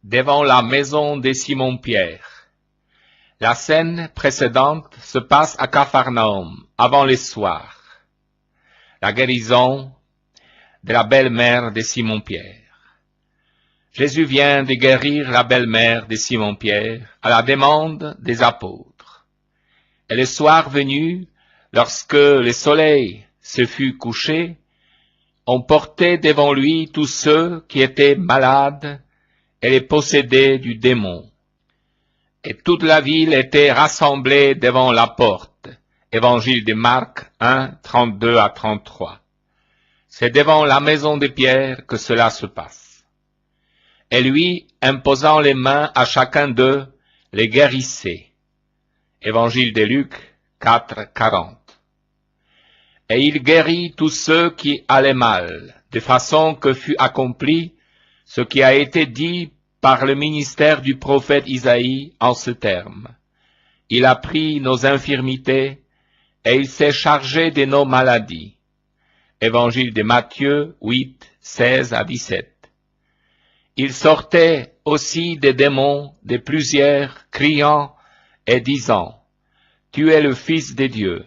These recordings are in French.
devant la maison de Simon-Pierre. La scène précédente se passe à Capharnaüm, avant le soir. La guérison de la belle-mère de Simon-Pierre. Jésus vient de guérir la belle-mère de Simon-Pierre à la demande des apôtres. Et le soir venu, lorsque le soleil se fut couché, on portait devant lui tous ceux qui étaient malades et les possédés du démon. Et toute la ville était rassemblée devant la porte. Évangile de Marc 1, 32 à 33. C'est devant la maison de Pierre que cela se passe. Et lui, imposant les mains à chacun d'eux, les guérissait. Évangile de Luc 4, 40. Et il guérit tous ceux qui allaient mal, de façon que fut accompli ce qui a été dit par le ministère du prophète Isaïe en ce terme. Il a pris nos infirmités et il s'est chargé de nos maladies. Évangile de Matthieu 8, 16 à 17. Il sortait aussi des démons de plusieurs, criant et disant, « Tu es le Fils de Dieu. »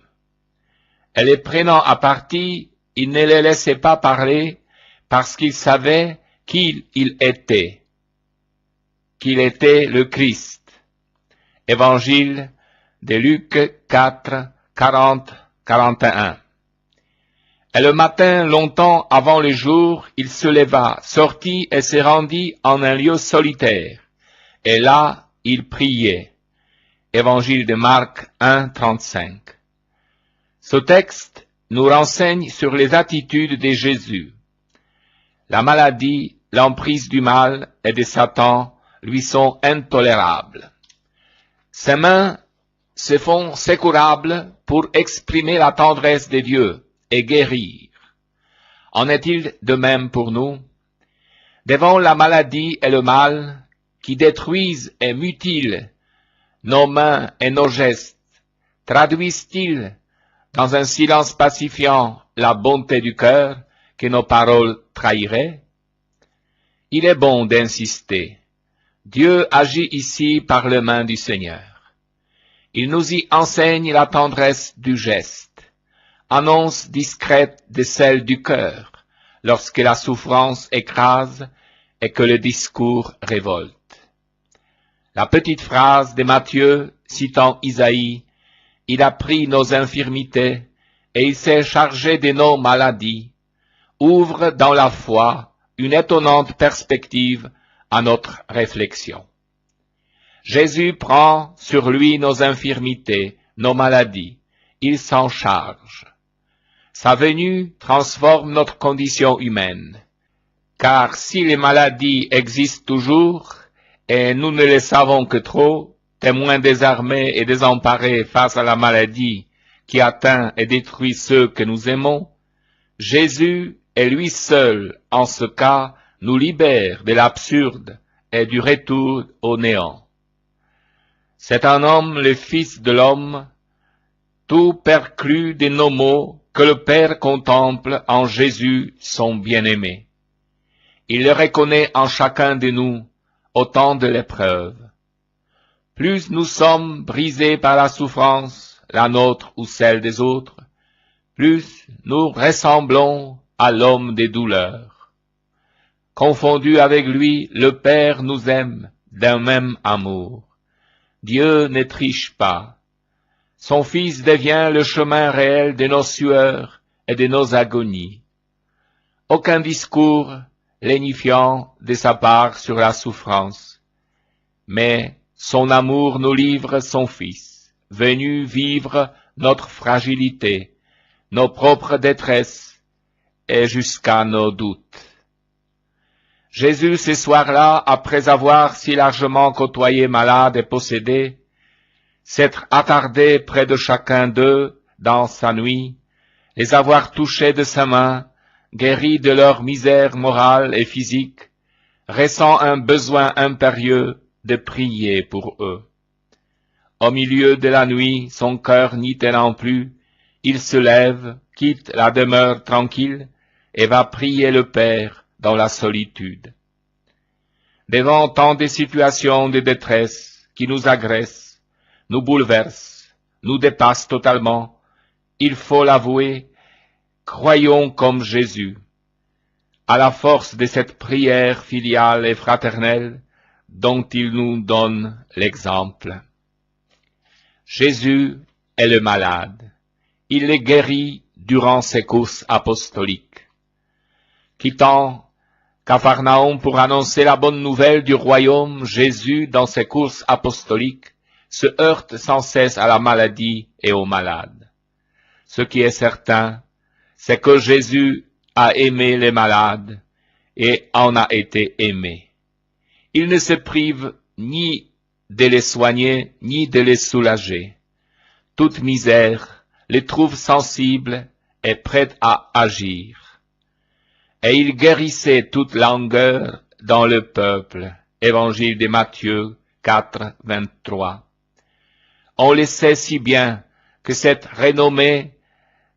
Et les prenant à partie, il ne les laissait pas parler parce qu'il savait qui il était, qu'il était le Christ. Évangile de Luc 4, 40, 41. Et le matin, longtemps avant le jour, il se leva, sortit et se rendit en un lieu solitaire. Et là, il priait. Évangile de Marc 1, 35. Ce texte nous renseigne sur les attitudes de Jésus. La maladie, l'emprise du mal et de Satan lui sont intolérables. Ses mains se font secourables pour exprimer la tendresse de Dieu et guérir. En est-il de même pour nous? Devant la maladie et le mal qui détruisent et mutilent nos mains et nos gestes, traduisent-ils dans un silence pacifiant la bonté du cœur que nos paroles trahiraient? Il est bon d'insister. Dieu agit ici par les mains du Seigneur. Il nous y enseigne la tendresse du geste, annonce discrète de celle du cœur, lorsque la souffrance écrase et que le discours révolte. La petite phrase de Matthieu citant Isaïe, « Il a pris nos infirmités et il s'est chargé de nos maladies », ouvre dans la foi une étonnante perspective à notre réflexion. Jésus prend sur lui nos infirmités, nos maladies, il s'en charge. Sa venue transforme notre condition humaine, car si les maladies existent toujours, et nous ne les savons que trop, témoins désarmés et désemparés face à la maladie qui atteint et détruit ceux que nous aimons, Jésus et lui seul, en ce cas, nous libère de l'absurde et du retour au néant. C'est un homme, le Fils de l'homme, tout perclus de nos maux que le Père contemple en Jésus son bien-aimé. Il le reconnaît en chacun de nous, au temps de l'épreuve. Plus nous sommes brisés par la souffrance, la nôtre ou celle des autres, plus nous ressemblons à l'homme des douleurs. Confondu avec lui, le Père nous aime d'un même amour. Dieu ne triche pas. Son Fils devient le chemin réel de nos sueurs et de nos agonies. Aucun discours lénifiant de sa part sur la souffrance, mais son amour nous livre son Fils, venu vivre notre fragilité, nos propres détresses et jusqu'à nos doutes. Jésus, ce soir-là, après avoir si largement côtoyé malades et possédés, s'être attardé près de chacun d'eux dans sa nuit, les avoir touchés de sa main, guéris de leur misère morale et physique, ressent un besoin impérieux de prier pour eux. Au milieu de la nuit, son cœur n'y tenant plus, il se lève, quitte la demeure tranquille et va prier le Père dans la solitude. Devant tant de situations de détresse qui nous agressent, nous bouleversent, nous dépassent totalement, il faut l'avouer, croyons comme Jésus, à la force de cette prière filiale et fraternelle dont il nous donne l'exemple. Jésus est le malade. Il les guérit durant ses courses apostoliques. Quittant Capharnaüm pour annoncer la bonne nouvelle du royaume, Jésus, dans ses courses apostoliques, se heurte sans cesse à la maladie et aux malades. Ce qui est certain, c'est que Jésus a aimé les malades et en a été aimé. Il ne se prive ni de les soigner, ni de les soulager. Toute misère les trouve sensibles et prêtes à agir. Et il guérissait toute langueur dans le peuple. Évangile de Matthieu 4, 23. On le sait si bien que cette renommée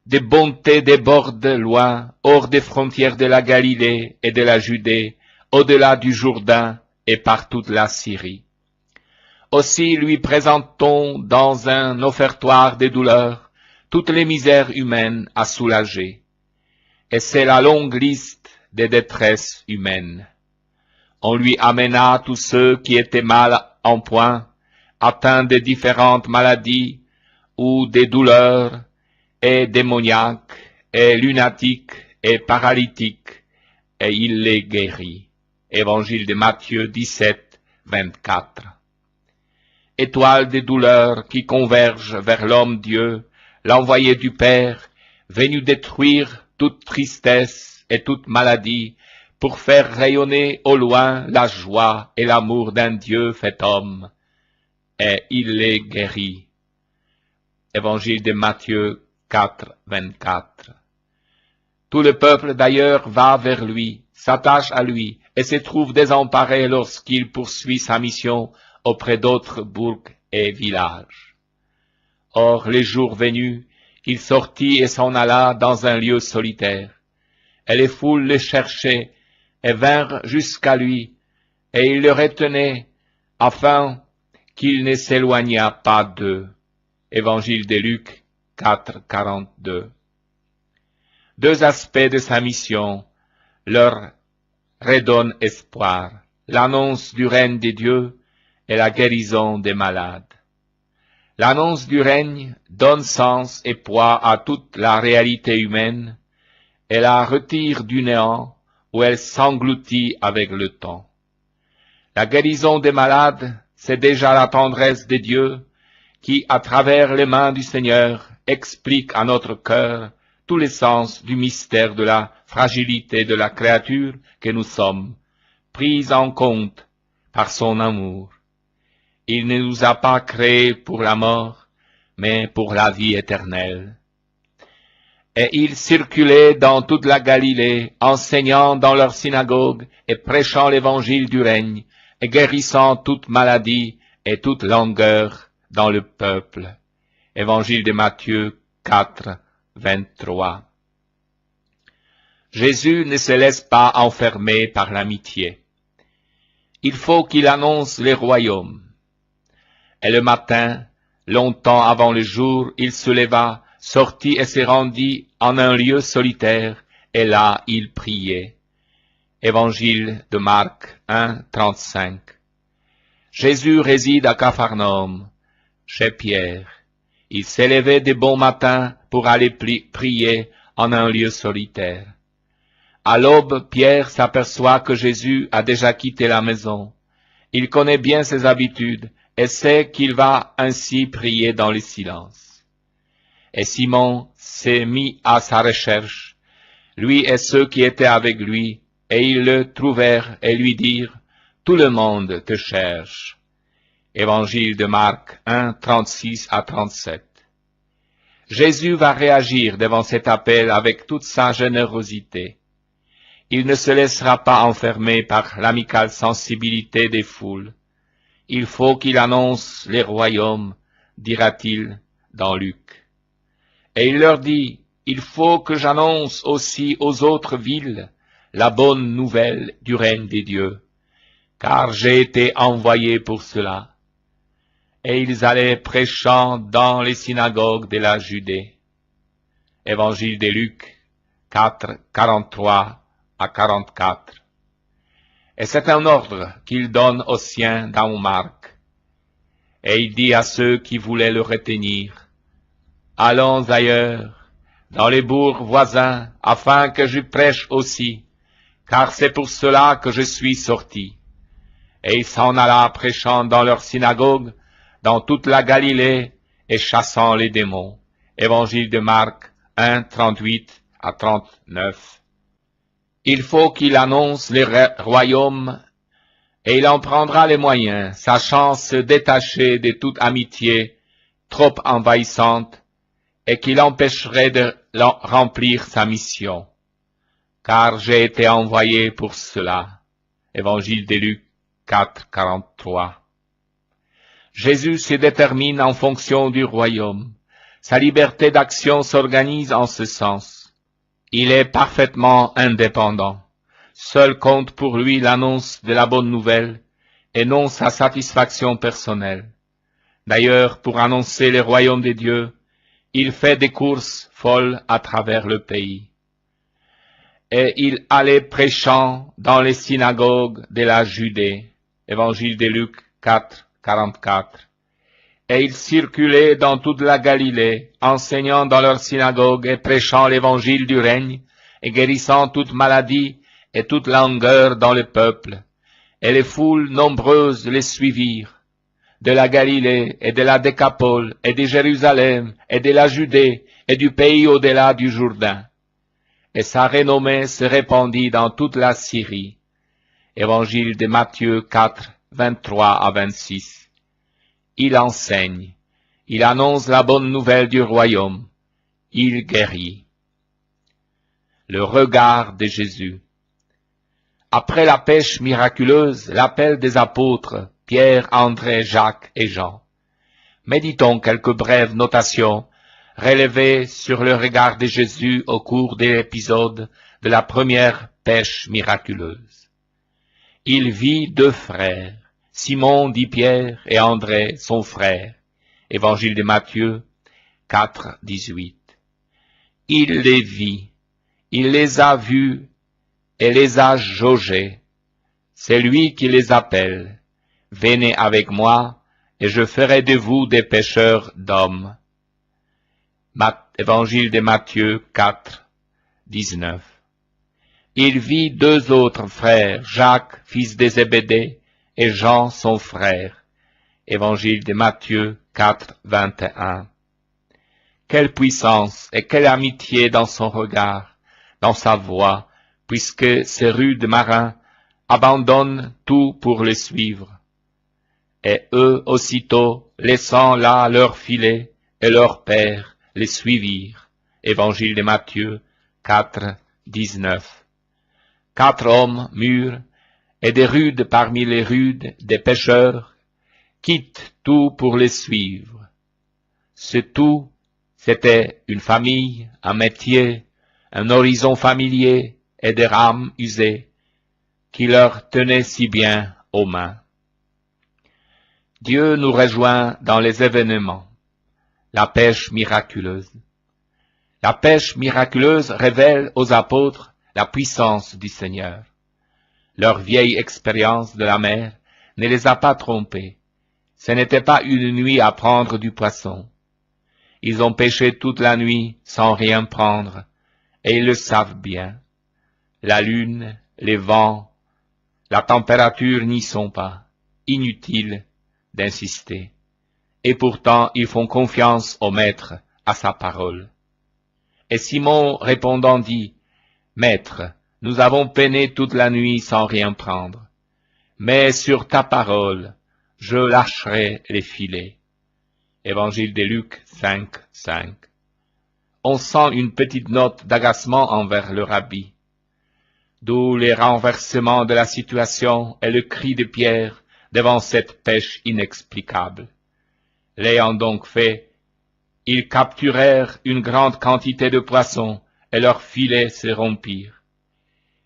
de bonté déborde loin, hors des frontières de la Galilée et de la Judée, au-delà du Jourdain et par toute la Syrie. Aussi lui présentons dans un offertoire des douleurs toutes les misères humaines à soulager. Et c'est la longue liste des détresses humaines. On lui amena tous ceux qui étaient mal en point, atteints de différentes maladies ou des douleurs, et démoniaques, et lunatiques, et paralytiques, et il les guérit. Évangile de Matthieu 17, 24. Étoile des douleurs qui converge vers l'homme-Dieu, l'envoyé du Père, venu détruire toute tristesse et toute maladie, pour faire rayonner au loin la joie et l'amour d'un Dieu fait homme, et il les guérit. Évangile de Matthieu 4, 24. Tout le peuple d'ailleurs va vers lui, s'attache à lui, et se trouve désemparé lorsqu'il poursuit sa mission auprès d'autres bourgs et villages. Or, les jours venus, il sortit et s'en alla dans un lieu solitaire, et les foules le cherchaient et vinrent jusqu'à lui, et il le retenait, afin qu'il ne s'éloignât pas d'eux. Évangile de Luc 4, 42. Deux aspects de sa mission leur redonnent espoir, l'annonce du règne de Dieu et la guérison des malades. L'annonce du règne donne sens et poids à toute la réalité humaine et la retire du néant où elle s'engloutit avec le temps. La guérison des malades, c'est déjà la tendresse de Dieu qui, à travers les mains du Seigneur, explique à notre cœur tous les sens du mystère de la fragilité de la créature que nous sommes, prise en compte par son amour. Il ne nous a pas créés pour la mort, mais pour la vie éternelle. Et il circulait dans toute la Galilée, enseignant dans leurs synagogues et prêchant l'évangile du règne, et guérissant toute maladie et toute langueur dans le peuple. Évangile de Matthieu 4, 23. Jésus ne se laisse pas enfermer par l'amitié. Il faut qu'il annonce les royaumes. Et le matin, longtemps avant le jour, il se leva, sortit et se rendit en un lieu solitaire, et là il priait. Évangile de Marc 1, 35. Jésus réside à Capharnaüm, chez Pierre. Il s'est levé de bon matin pour aller prier en un lieu solitaire. À l'aube, Pierre s'aperçoit que Jésus a déjà quitté la maison. Il connaît bien ses habitudes et sait qu'il va ainsi prier dans le silence. Et Simon s'est mis à sa recherche, lui et ceux qui étaient avec lui, et ils le trouvèrent et lui dirent, « Tout le monde te cherche. » Évangile de Marc 1, 36 à 37. Jésus va réagir devant cet appel avec toute sa générosité. Il ne se laissera pas enfermer par l'amicale sensibilité des foules. Il faut qu'il annonce les royaumes, dira-t-il dans Luc. Et il leur dit, il faut que j'annonce aussi aux autres villes la bonne nouvelle du règne des dieux. car j'ai été envoyé pour cela. Et ils allaient prêchant dans les synagogues de la Judée. Évangile de Luc 4, 43 à 44. Et c'est un ordre qu'il donne aux siens dans Marc. Et il dit à ceux qui voulaient le retenir, « Allons ailleurs, dans les bourgs voisins, afin que je prêche aussi, car c'est pour cela que je suis sorti. » Et il s'en alla prêchant dans leur synagogue, dans toute la Galilée, et chassant les démons. Évangile de Marc 1, 38 à 39. Il faut qu'il annonce les royaumes, et il en prendra les moyens, sachant se détacher de toute amitié trop envahissante, et qu'il empêcherait de remplir sa mission. Car j'ai été envoyé pour cela. Évangile de Luc 4, 43. Jésus se détermine en fonction du royaume. Sa liberté d'action s'organise en ce sens. Il est parfaitement indépendant. Seul compte pour lui l'annonce de la bonne nouvelle et non sa satisfaction personnelle. D'ailleurs, pour annoncer le royaume de Dieu, il fait des courses folles à travers le pays. Et il allait prêchant dans les synagogues de la Judée. Évangile de Luc 4, 44. Et il circulait dans toute la Galilée, enseignant dans leurs synagogues et prêchant l'évangile du règne, et guérissant toute maladie et toute langueur dans le peuple. Et les foules nombreuses les suivirent, de la Galilée et de la Décapole, et de Jérusalem, et de la Judée, et du pays au-delà du Jourdain. Et sa renommée se répandit dans toute la Syrie. Évangile de Matthieu 4, 23 à 26. Il enseigne, il annonce la bonne nouvelle du royaume, il guérit. Le regard de Jésus. Après la pêche miraculeuse, l'appel des apôtres, Pierre, André, Jacques et Jean. Méditons quelques brèves notations relevées sur le regard de Jésus au cours de l'épisode de la première pêche miraculeuse. Il vit deux frères, Simon dit Pierre et André son frère. Évangile de Matthieu 4, 18. Il les vit, il les a vus et les a jaugés. C'est lui qui les appelle. Venez avec moi et je ferai de vous des pêcheurs d'hommes. Évangile de Matthieu 4, 19. Il vit deux autres frères, Jacques, fils de Zébédée, et Jean, son frère. Évangile de Matthieu 4, 21. Quelle puissance et quelle amitié dans son regard, dans sa voix, puisque ces rudes marins abandonnent tout pour le suivre. Et eux aussitôt, laissant là leur filet et leur père, les suivirent. Évangile de Matthieu 4, 19. 4 hommes mûrs, et des rudes parmi les rudes, des pêcheurs, quittent tout pour les suivre. Ce tout, c'était une famille, un métier, un horizon familier et des rames usées, qui leur tenaient si bien aux mains. Dieu nous rejoint dans les événements. La pêche miraculeuse. La pêche miraculeuse révèle aux apôtres la puissance du Seigneur. Leur vieille expérience de la mer ne les a pas trompés. Ce n'était pas une nuit à prendre du poisson. Ils ont pêché toute la nuit sans rien prendre, et ils le savent bien. La lune, les vents, la température n'y sont pas. Inutile d'insister. Et pourtant ils font confiance au Maître, à sa parole. Et Simon répondant dit, « Maître, nous avons peiné toute la nuit sans rien prendre, mais sur ta parole, je lâcherai les filets. » Évangile de Luc 5, 5. On sent une petite note d'agacement envers le rabbi, d'où les renversements de la situation et le cri de Pierre devant cette pêche inexplicable. L'ayant donc fait, ils capturèrent une grande quantité de poissons et leurs filets se rompirent.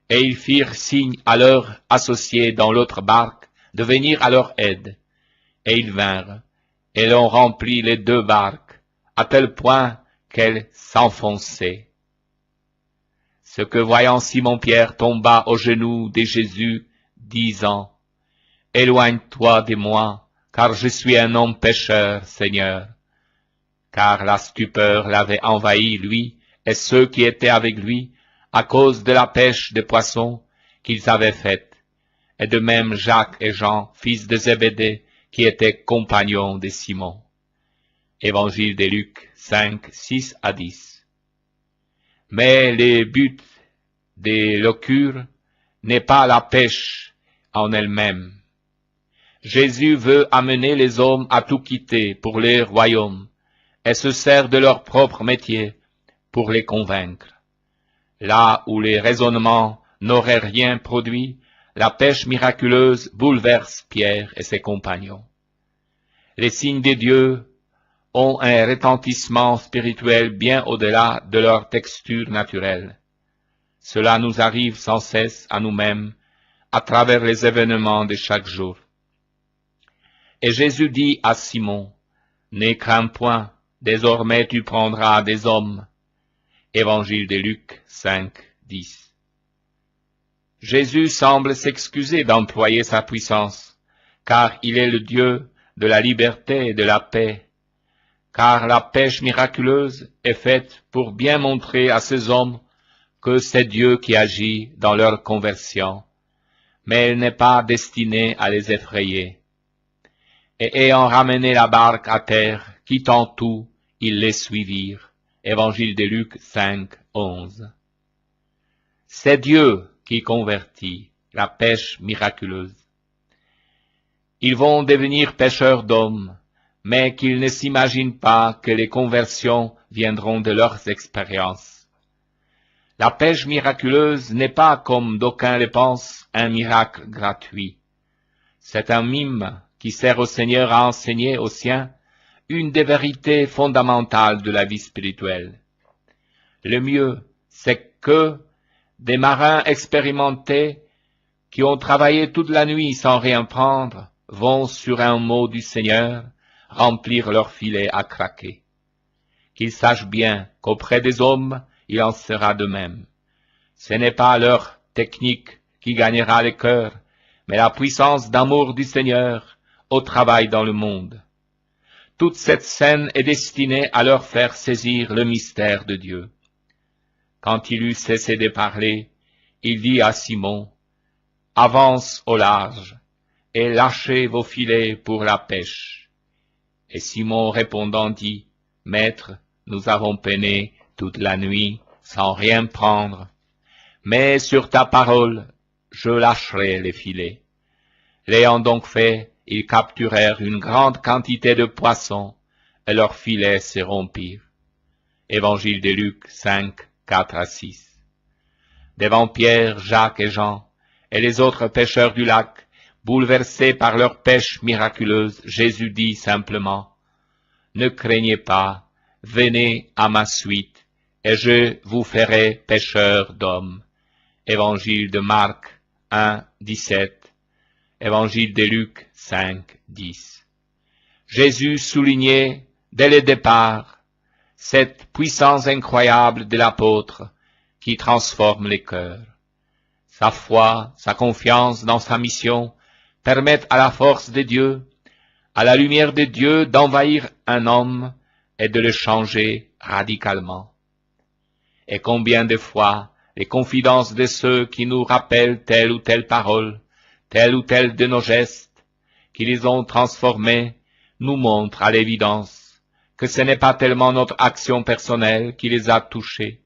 Et ils firent signe à leurs associés dans l'autre barque de venir à leur aide. Et ils vinrent, et l'on remplit les 2 barques, à tel point qu'elles s'enfonçaient. Ce que voyant Simon-Pierre tomba aux genoux de Jésus, disant, « Éloigne-toi de moi, car je suis un homme pécheur, Seigneur. » Car la stupeur l'avait envahi, lui, et ceux qui étaient avec lui, à cause de la pêche de poissons qu'ils avaient faite, et de même Jacques et Jean, fils de Zébédée, qui étaient compagnons de Simon. Évangile de Luc 5, 6 à 10. Mais le but des locures n'est pas la pêche en elle-même. Jésus veut amener les hommes à tout quitter pour les royaumes, et se sert de leur propre métier pour les convaincre. Là où les raisonnements n'auraient rien produit, la pêche miraculeuse bouleverse Pierre et ses compagnons. Les signes de Dieu ont un retentissement spirituel bien au-delà de leur texture naturelle. Cela nous arrive sans cesse à nous-mêmes, à travers les événements de chaque jour. Et Jésus dit à Simon, « Ne crains point, désormais tu prendras des hommes. » Évangile de Luc 5, 10. Jésus semble s'excuser d'employer sa puissance, car il est le Dieu de la liberté et de la paix, car la pêche miraculeuse est faite pour bien montrer à ces hommes que c'est Dieu qui agit dans leur conversion, mais elle n'est pas destinée à les effrayer. Et ayant ramené la barque à terre, quittant tout, ils les suivirent. Évangile de Luc 5, 11. C'est Dieu qui convertit, la pêche miraculeuse. Ils vont devenir pêcheurs d'hommes, mais qu'ils ne s'imaginent pas que les conversions viendront de leurs expériences. La pêche miraculeuse n'est pas, comme d'aucuns le pensent, un miracle gratuit. C'est un mime qui sert au Seigneur à enseigner aux siens une des vérités fondamentales de la vie spirituelle. Le mieux, c'est que des marins expérimentés qui ont travaillé toute la nuit sans rien prendre vont sur un mot du Seigneur remplir leur filet à craquer. Qu'ils sachent bien qu'auprès des hommes, il en sera de même. Ce n'est pas leur technique qui gagnera les cœurs, mais la puissance d'amour du Seigneur au travail dans le monde. Toute cette scène est destinée à leur faire saisir le mystère de Dieu. Quand il eut cessé de parler, il dit à Simon, « Avance au large, et lâchez vos filets pour la pêche. » Et Simon répondant dit, « Maître, nous avons peiné toute la nuit sans rien prendre, mais sur ta parole, je lâcherai les filets. » L'ayant donc fait, ils capturèrent une grande quantité de poissons, et leurs filets se rompirent. Évangile de Luc 5, 4 à 6. Devant Pierre, Jacques et Jean, et les autres pêcheurs du lac, bouleversés par leur pêche miraculeuse, Jésus dit simplement, « Ne craignez pas, venez à ma suite, et je vous ferai pêcheurs d'hommes. » Évangile de Marc 1, 17. Évangile de Luc 5, 10. Jésus soulignait dès le départ cette puissance incroyable de l'apôtre qui transforme les cœurs. Sa foi, sa confiance dans sa mission permettent à la force de Dieu, à la lumière de Dieu d'envahir un homme et de le changer radicalement. Et combien de fois les confidences de ceux qui nous rappellent telle ou telle parole, tel ou tel de nos gestes, qui les ont transformés, nous montrent à l'évidence que ce n'est pas tellement notre action personnelle qui les a touchés,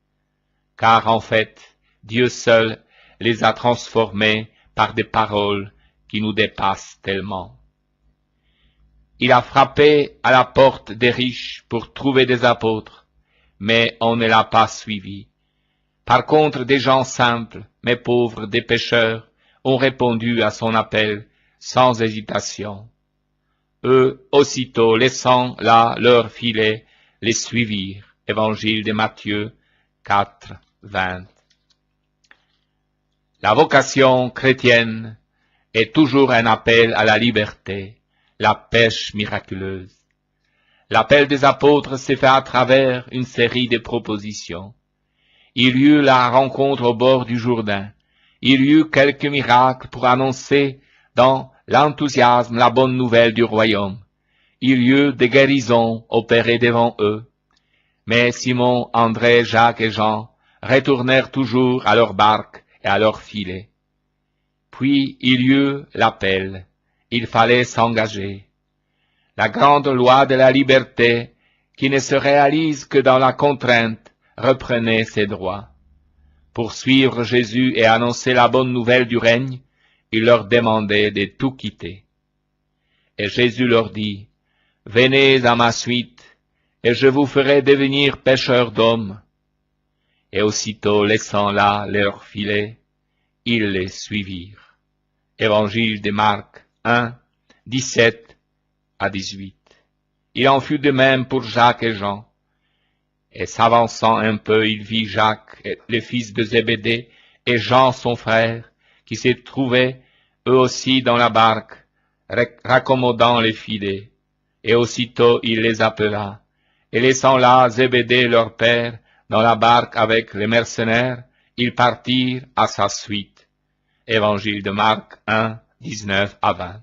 car en fait, Dieu seul les a transformés par des paroles qui nous dépassent tellement. Il a frappé à la porte des riches pour trouver des apôtres, mais on ne l'a pas suivi. Par contre, des gens simples, mais pauvres, des pécheurs, ont répondu à son appel sans hésitation. Eux, aussitôt, laissant là leur filet, les suivirent. Évangile de Matthieu 4, 20. La vocation chrétienne est toujours un appel à la liberté, la pêche miraculeuse. L'appel des apôtres s'est fait à travers une série de propositions. Il y eut la rencontre au bord du Jourdain. Il y eut quelques miracles pour annoncer dans l'enthousiasme la bonne nouvelle du royaume. Il y eut des guérisons opérées devant eux. Mais Simon, André, Jacques et Jean retournèrent toujours à leur barque et à leur filet. Puis il y eut l'appel. Il fallait s'engager. La grande loi de la liberté, qui ne se réalise que dans la contrainte, reprenait ses droits. Pour suivre Jésus et annoncer la bonne nouvelle du règne, il leur demandait de tout quitter. Et Jésus leur dit, « Venez à ma suite, et je vous ferai devenir pêcheurs d'hommes. » Et aussitôt laissant là leur filet, ils les suivirent. Évangile de Marc 1, 17 à 18. Il en fut de même pour Jacques et Jean. Et s'avançant un peu, il vit Jacques, le fils de Zébédée, et Jean son frère, qui se trouvaient eux aussi dans la barque, raccommodant les filets. Et aussitôt il les appela, et laissant là Zébédée leur père dans la barque avec les mercenaires, ils partirent à sa suite. Évangile de Marc 1, 19 à 20.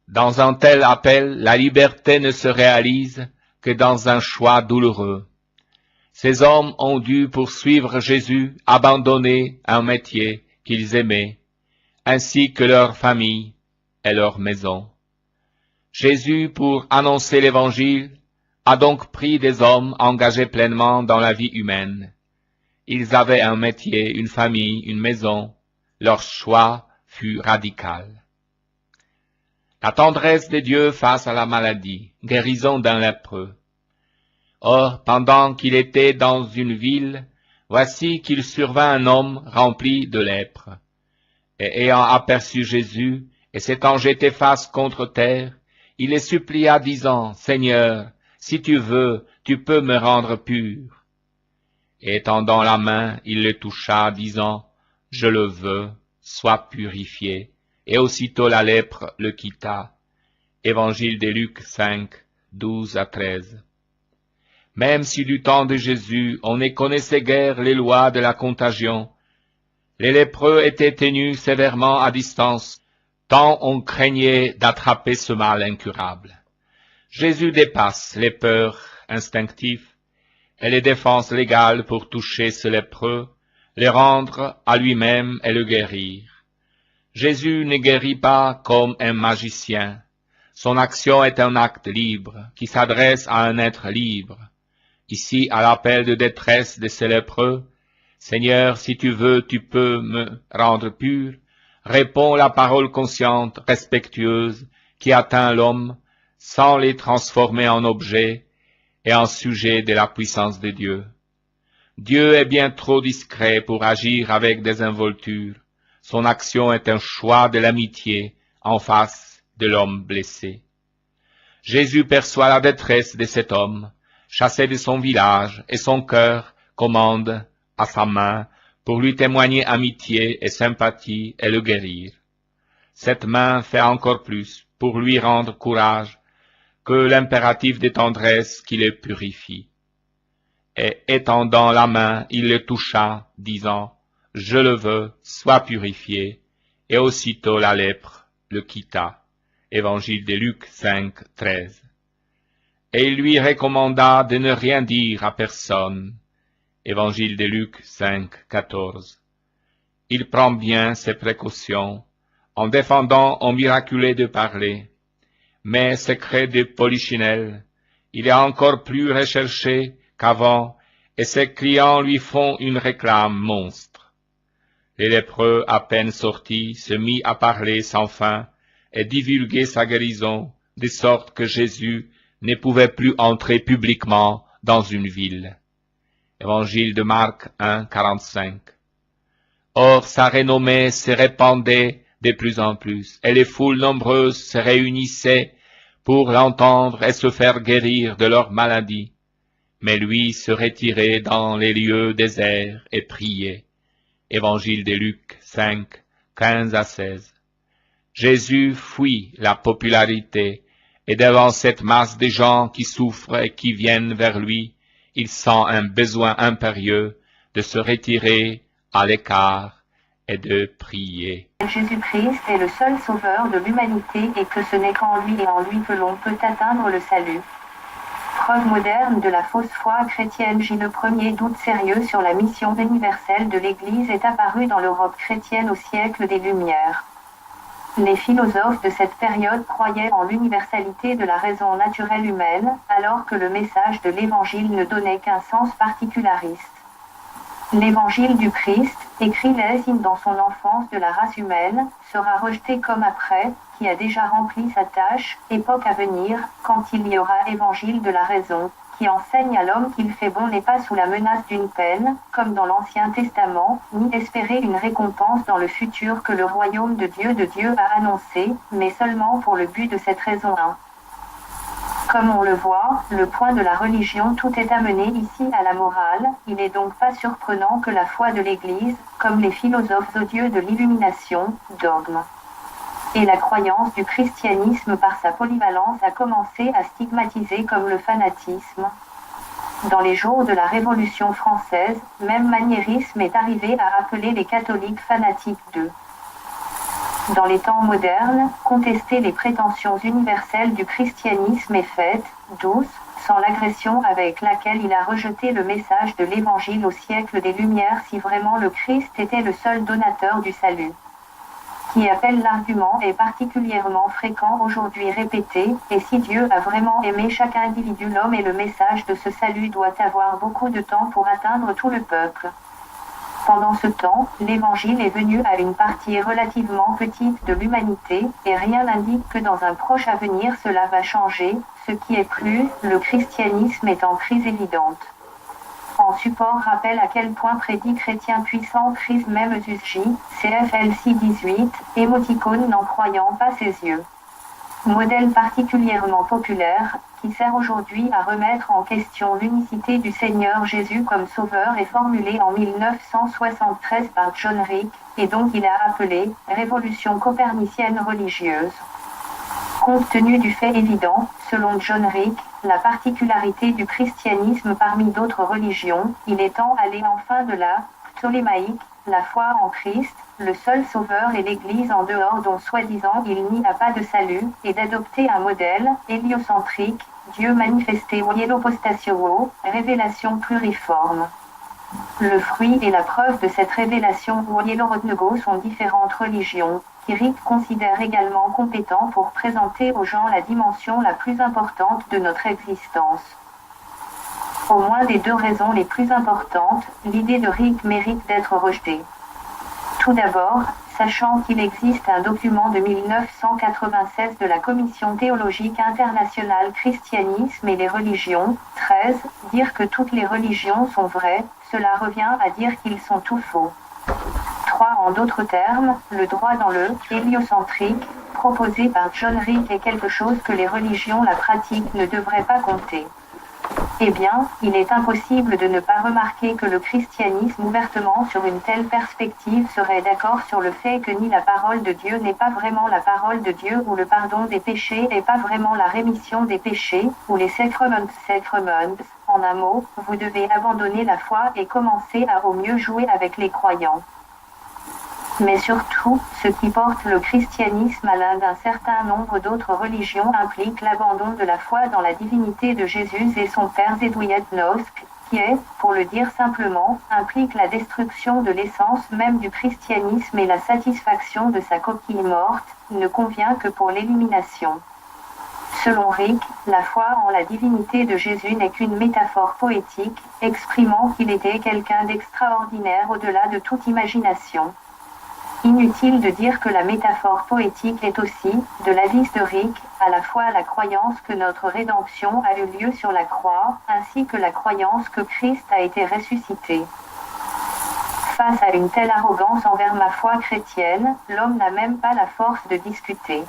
Dans un tel appel, la liberté ne se réalise que dans un choix douloureux. Ces hommes ont dû, pour suivre Jésus, abandonner un métier qu'ils aimaient, ainsi que leur famille et leur maison. Jésus, pour annoncer l'Évangile, a donc pris des hommes engagés pleinement dans la vie humaine. Ils avaient un métier, une famille, une maison. Leur choix fut radical. La tendresse de Dieu face à la maladie, guérison d'un lépreux. Or, pendant qu'il était dans une ville, voici qu'il survint un homme rempli de lèpre. Et ayant aperçu Jésus, et s'étant jeté face contre terre, il les supplia, disant, « Seigneur, si tu veux, tu peux me rendre pur. » Et étendant la main, il le toucha, disant, « Je le veux, sois purifié. » Et aussitôt la lèpre le quitta. Évangile de Luc 5, 12 à 13. Même si du temps de Jésus, on ne connaissait guère les lois de la contagion, les lépreux étaient tenus sévèrement à distance, tant on craignait d'attraper ce mal incurable. Jésus dépasse les peurs instinctives et les défenses légales pour toucher ce lépreux, le rendre à lui-même et le guérir. Jésus ne guérit pas comme un magicien. Son action est un acte libre, qui s'adresse à un être libre. Ici, à l'appel de détresse de ce lépreux, « Seigneur, si tu veux, tu peux me rendre pur », répond la parole consciente, respectueuse, qui atteint l'homme, sans les transformer en objet et en sujet de la puissance de Dieu. Dieu est bien trop discret pour agir avec désinvolture. Son action est un choix de l'amitié en face de l'homme blessé. Jésus perçoit la détresse de cet homme, chassé de son village, et son cœur commande à sa main pour lui témoigner amitié et sympathie et le guérir. Cette main fait encore plus pour lui rendre courage que l'impératif de tendresse qui le purifie. Et étendant la main, il le toucha, disant, « Je le veux, sois purifié. » Et aussitôt la lèpre le quitta. Évangile de Luc 5, 13. Et il lui recommanda de ne rien dire à personne. Évangile de Luc 5, 14. Il prend bien ses précautions, en défendant au miraculé de parler. Mais secret de Polichinelle, il est encore plus recherché qu'avant, et ses clients lui font une réclame monstre. Les lépreux, à peine sortis, se mit à parler sans fin et divulguer sa guérison, de sorte que Jésus ne pouvait plus entrer publiquement dans une ville. Évangile de Marc 1, 45. Or, sa renommée se répandait de plus en plus, et les foules nombreuses se réunissaient pour l'entendre et se faire guérir de leur maladie. Mais lui se retirait dans les lieux déserts et priait. Évangile de Luc 5, 15 à 16. Jésus fuit la popularité, et devant cette masse de gens qui souffrent et qui viennent vers lui, il sent un besoin impérieux de se retirer à l'écart et de prier. Jésus-Christ est le seul sauveur de l'humanité et que ce n'est qu'en lui et en lui que l'on peut atteindre le salut. Preuve moderne de la fausse foi chrétienne. Le premier doute sérieux sur la mission universelle de l'Église est apparu dans l'Europe chrétienne au siècle des Lumières. Les philosophes de cette période croyaient en l'universalité de la raison naturelle humaine, alors que le message de l'Évangile ne donnait qu'un sens particulariste. L'Évangile du Christ, écrit Lessing dans son enfance de la race humaine, sera rejeté comme après, qui a déjà rempli sa tâche, époque à venir, quand il y aura Évangile de la raison, qui enseigne à l'homme qu'il fait bon n'est pas sous la menace d'une peine, comme dans l'Ancien Testament, ni espérer une récompense dans le futur que le royaume de Dieu a annoncé, mais seulement pour le but de cette raison 1. Comme on le voit, le point de la religion tout est amené ici à la morale, il n'est donc pas surprenant que la foi de l'Église, comme les philosophes odieux de l'illumination, dogme. Et la croyance du christianisme par sa polyvalence a commencé à stigmatiser comme le fanatisme. Dans les jours de la Révolution française, même maniérisme est arrivé à appeler les catholiques fanatiques d'eux. Dans les temps modernes, contester les prétentions universelles du christianisme est faite, douce, sans l'agression avec laquelle il a rejeté le message de l'Évangile au siècle des Lumières si vraiment le Christ était le seul donateur du salut. Qui appelle l'argument est particulièrement fréquent aujourd'hui répété, et si Dieu a vraiment aimé chaque individu, l'homme et le message de ce salut doit avoir beaucoup de temps pour atteindre tout le peuple. Pendant ce temps, l'Évangile est venu à une partie relativement petite de l'humanité, et rien n'indique que dans un proche avenir cela va changer, ce qui est plus, le christianisme est en crise évidente. En support rappelle à quel point prédit chrétien puissant crise même USJ, CFLC 18, émoticône n'en croyant pas ses yeux. Modèle particulièrement populaire, qui sert aujourd'hui à remettre en question l'unicité du Seigneur Jésus comme sauveur est formulé en 1973 par John Rick, et donc il a appelé « Révolution copernicienne religieuse ». Compte tenu du fait évident, selon John Rick, la particularité du christianisme parmi d'autres religions, il est temps d'aller enfin de la ptolémaïque, la foi en Christ, le seul sauveur et l'Église en dehors dont soi-disant il n'y a pas de salut, et d'adopter un modèle héliocentrique, Dieu manifesté ou hielopostatio, révélation pluriforme. Le fruit et la preuve de cette révélation ou hielorodnego sont différentes religions, qui Rick considère également compétents pour présenter aux gens la dimension la plus importante de notre existence. Au moins des deux raisons les plus importantes, l'idée de Rick mérite d'être rejetée. Tout d'abord, sachant qu'il existe un document de 1996 de la Commission théologique internationale Christianisme et les religions, 13, dire que toutes les religions sont vraies, cela revient à dire qu'ils sont tous faux. 3. En d'autres termes, le droit dans le héliocentrique, proposé par John Rick est quelque chose que les religions la pratiquent ne devraient pas compter. Eh bien, il est impossible de ne pas remarquer que le christianisme ouvertement sur une telle perspective serait d'accord sur le fait que ni la parole de Dieu n'est pas vraiment la parole de Dieu ou le pardon des péchés n'est pas vraiment la rémission des péchés, ou les sacraments. En un mot, vous devez abandonner la foi et commencer à au mieux jouer avec les croyants. Mais surtout, ce qui porte le christianisme à l'un d'un certain nombre d'autres religions implique l'abandon de la foi dans la divinité de Jésus et son Père Zedouietnosk, qui est, pour le dire simplement, implique la destruction de l'essence même du christianisme et la satisfaction de sa coquille morte, ne convient que pour l'élimination. Selon Rick, la foi en la divinité de Jésus n'est qu'une métaphore poétique, exprimant qu'il était quelqu'un d'extraordinaire au-delà de toute imagination. Inutile de dire que la métaphore poétique est aussi, de l'avis de Rick, à la fois la croyance que notre rédemption a eu lieu sur la croix, ainsi que la croyance que Christ a été ressuscité. Face à une telle arrogance envers ma foi chrétienne, l'homme n'a même pas la force de discuter.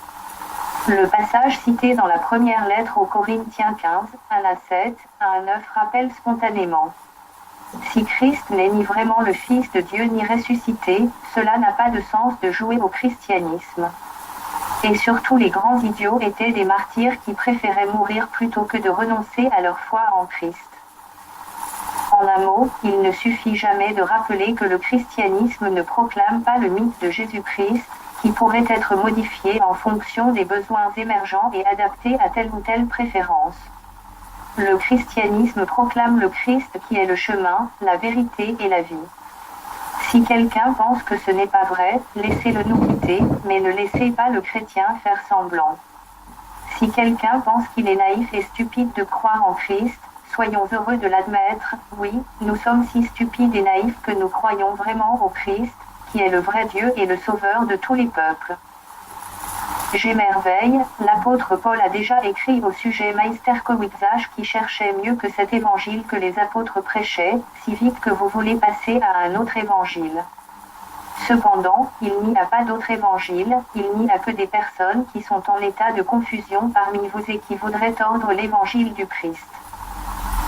Le passage cité dans la première lettre aux Corinthiens 15, 1-7, 1-9 rappelle spontanément. Si Christ n'est ni vraiment le Fils de Dieu ni ressuscité, cela n'a pas de sens de jouer au christianisme. Et surtout les grands idiots étaient des martyrs qui préféraient mourir plutôt que de renoncer à leur foi en Christ. En un mot, il ne suffit jamais de rappeler que le christianisme ne proclame pas le mythe de Jésus-Christ, qui pourrait être modifié en fonction des besoins émergents et adapté à telle ou telle préférence. Le christianisme proclame le Christ qui est le chemin, la vérité et la vie. Si quelqu'un pense que ce n'est pas vrai, laissez-le nous quitter, mais ne laissez pas le chrétien faire semblant. Si quelqu'un pense qu'il est naïf et stupide de croire en Christ, soyons heureux de l'admettre, oui, nous sommes si stupides et naïfs que nous croyons vraiment au Christ, qui est le vrai Dieu et le sauveur de tous les peuples. J'émerveille, l'apôtre Paul a déjà écrit au sujet Meisterkowitzach qui cherchait mieux que cet évangile que les apôtres prêchaient, si vite que vous voulez passer à un autre évangile. Cependant, il n'y a pas d'autre évangile, il n'y a que des personnes qui sont en état de confusion parmi vous et qui voudraient tordre l'évangile du Christ.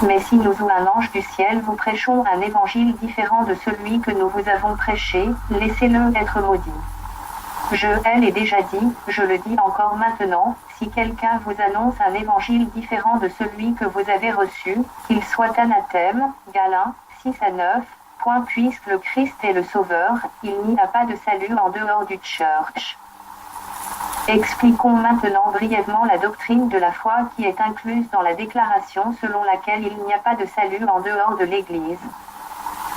Mais si nous ou un ange du ciel vous prêchons un évangile différent de celui que nous vous avons prêché, laissez-le être maudit. Je l'ai déjà dit, je le dis encore maintenant, si quelqu'un vous annonce un évangile différent de celui que vous avez reçu, qu'il soit anathème, Galates 6-9, puisque le Christ est le Sauveur, il n'y a pas de salut en dehors du Church. Expliquons maintenant brièvement la doctrine de la foi qui est incluse dans la déclaration selon laquelle il n'y a pas de salut en dehors de l'Église.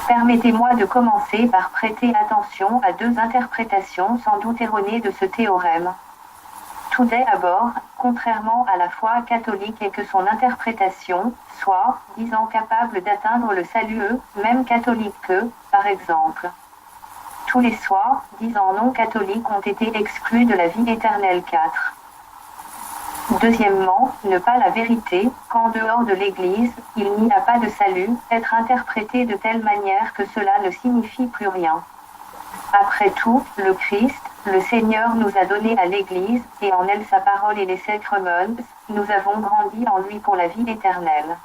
Permettez-moi de commencer par prêter attention à deux interprétations sans doute erronées de ce théorème. Tout d'abord, contrairement à la foi catholique et que son interprétation, soit, disant capable d'atteindre le salut même catholique que, par exemple, tous les soirs, disant non catholiques ont été exclus de la vie éternelle 4. Deuxièmement, ne pas la vérité, qu'en dehors de l'Église, il n'y a pas de salut, être interprété de telle manière que cela ne signifie plus rien. Après tout, le Christ, le Seigneur nous a donné à l'Église, et en elle sa parole et les sacrements, nous avons grandi en lui pour la vie éternelle.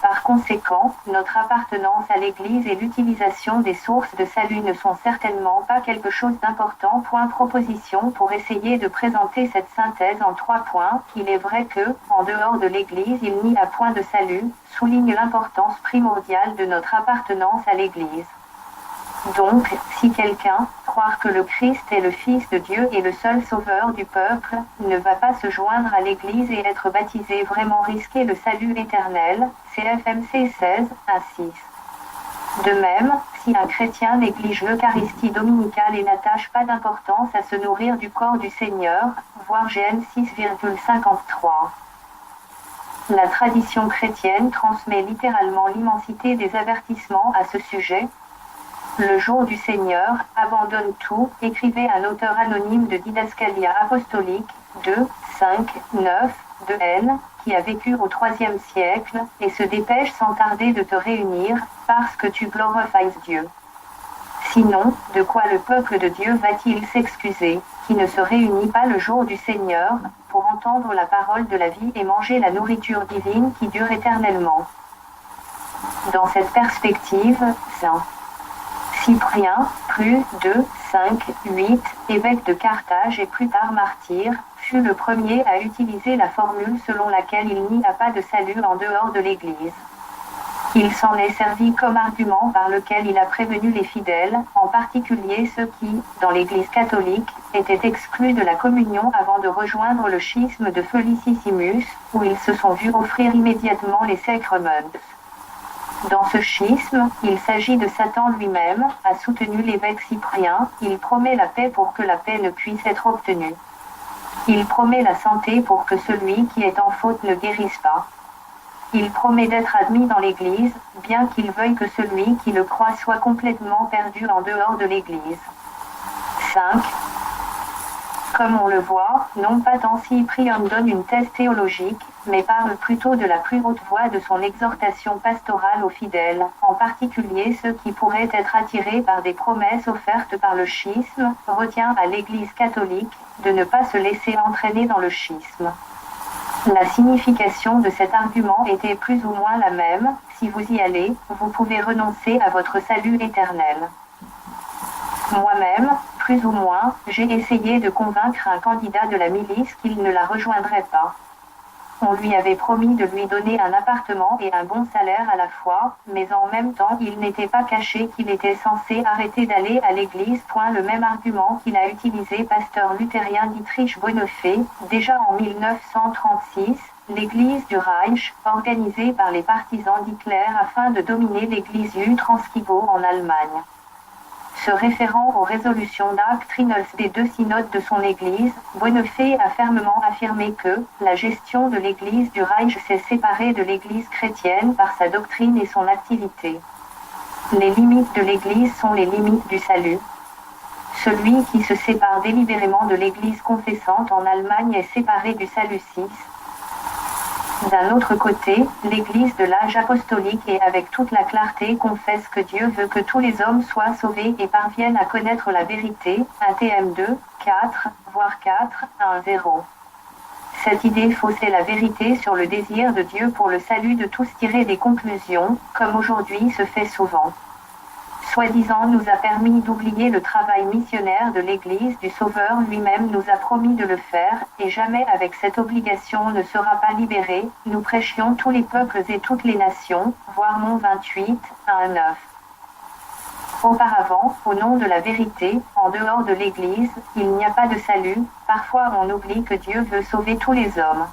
Par conséquent, notre appartenance à l'Église et l'utilisation des sources de salut ne sont certainement pas quelque chose d'important. Proposition pour essayer de présenter cette synthèse en 3 points. Il est vrai que, en dehors de l'Église il n'y a point de salut, souligne l'importance primordiale de notre appartenance à l'Église. Donc, si quelqu'un, croire que le Christ est le Fils de Dieu et le seul sauveur du peuple, ne va pas se joindre à l'Église et être baptisé vraiment risquer le salut éternel, CFMC 16, 1-6. De même, si un chrétien néglige l'Eucharistie dominicale et n'attache pas d'importance à se nourrir du corps du Seigneur, voir GN 6,53. La tradition chrétienne transmet littéralement l'immensité des avertissements à ce sujet. Le jour du Seigneur, abandonne tout, écrivait un auteur anonyme de Didascalia apostolique, 2, 5, 9, de N, qui a vécu au IIIe siècle, et se dépêche sans tarder de te réunir, parce que tu glorifies Dieu. Sinon, de quoi le peuple de Dieu va-t-il s'excuser, qui ne se réunit pas le jour du Seigneur, pour entendre la parole de la vie et manger la nourriture divine qui dure éternellement. Dans cette perspective, Saint Cyprien, plus 2, 5, 8, évêque de Carthage et plus tard martyr, fut le premier à utiliser la formule selon laquelle il n'y a pas de salut en dehors de l'Église. Il s'en est servi comme argument par lequel il a prévenu les fidèles, en particulier ceux qui, dans l'Église catholique, étaient exclus de la communion avant de rejoindre le schisme de Felicissimus, où ils se sont vus offrir immédiatement les sacrements. Dans ce schisme, il s'agit de Satan lui-même, a soutenu l'évêque Cyprien, il promet la paix pour que la paix ne puisse être obtenue. Il promet la santé pour que celui qui est en faute ne guérisse pas. Il promet d'être admis dans l'Église, bien qu'il veuille que celui qui le croit soit complètement perdu en dehors de l'Église. 5. Comme on le voit, non pas tant Cyprien donne une thèse théologique, mais parle plutôt de la plus haute voix de son exhortation pastorale aux fidèles, en particulier ceux qui pourraient être attirés par des promesses offertes par le schisme, retient à l'Église catholique, de ne pas se laisser entraîner dans le schisme. La signification de cet argument était plus ou moins la même, si vous y allez, vous pouvez renoncer à votre salut éternel. Moi-même, plus ou moins, j'ai essayé de convaincre un candidat de la milice qu'il ne la rejoindrait pas. On lui avait promis de lui donner un appartement et un bon salaire à la fois, mais en même temps il n'était pas caché qu'il était censé arrêter d'aller à l'église. Le même argument qu'il a utilisé pasteur luthérien Dietrich Bonhoeffer, déjà en 1936, l'église du Reich, organisée par les partisans d'Hitler afin de dominer l'église Utransquigo en Allemagne. Se référant aux résolutions doctrinales des deux synodes de son Église, Bonhoeffer a fermement affirmé que la gestion de l'Église du Reich s'est séparée de l'Église chrétienne par sa doctrine et son activité. Les limites de l'Église sont les limites du salut. Celui qui se sépare délibérément de l'Église confessante en Allemagne est séparé du salut 6. D'un autre côté, l'Église de l'âge apostolique et avec toute la clarté confesse que Dieu veut que tous les hommes soient sauvés et parviennent à connaître la vérité, 1 Tm 2, 4, voire 4, 1, 0. Cette idée fausse est la vérité sur le désir de Dieu pour le salut de tous tirer des conclusions, comme aujourd'hui se fait souvent. Soi-disant nous a permis d'oublier le travail missionnaire de l'Église du Sauveur lui-même nous a promis de le faire, et jamais avec cette obligation ne sera pas libéré, nous prêchions tous les peuples et toutes les nations, voir Mon 28, 1 9. Auparavant, au nom de la vérité, en dehors de l'Église, il n'y a pas de salut, parfois on oublie que Dieu veut sauver tous les hommes.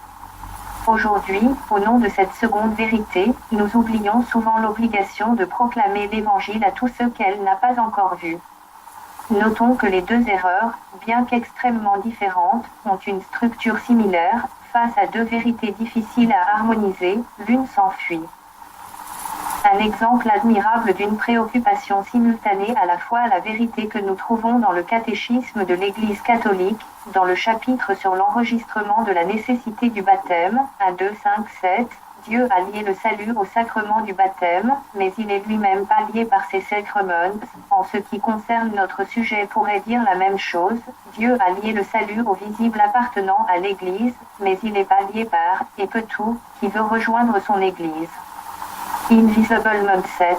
Aujourd'hui, au nom de cette seconde vérité, nous oublions souvent l'obligation de proclamer l'Évangile à tous ceux qu'elle n'a pas encore vus. Notons que les deux erreurs, bien qu'extrêmement différentes, ont une structure similaire, face à deux vérités difficiles à harmoniser, l'une s'enfuit. Un exemple admirable d'une préoccupation simultanée à la fois à la vérité que nous trouvons dans le catéchisme de l'Église catholique, dans le chapitre sur l'enregistrement de la nécessité du baptême, 1, 2, 5, 7, Dieu a lié le salut au sacrement du baptême, mais il est lui-même pas lié par ses sacrements. En ce qui concerne notre sujet pourrait dire la même chose, Dieu a lié le salut au visible appartenant à l'Église, mais il n'est pas lié par, et peut tout, qui veut rejoindre son Église. Invisible mindset.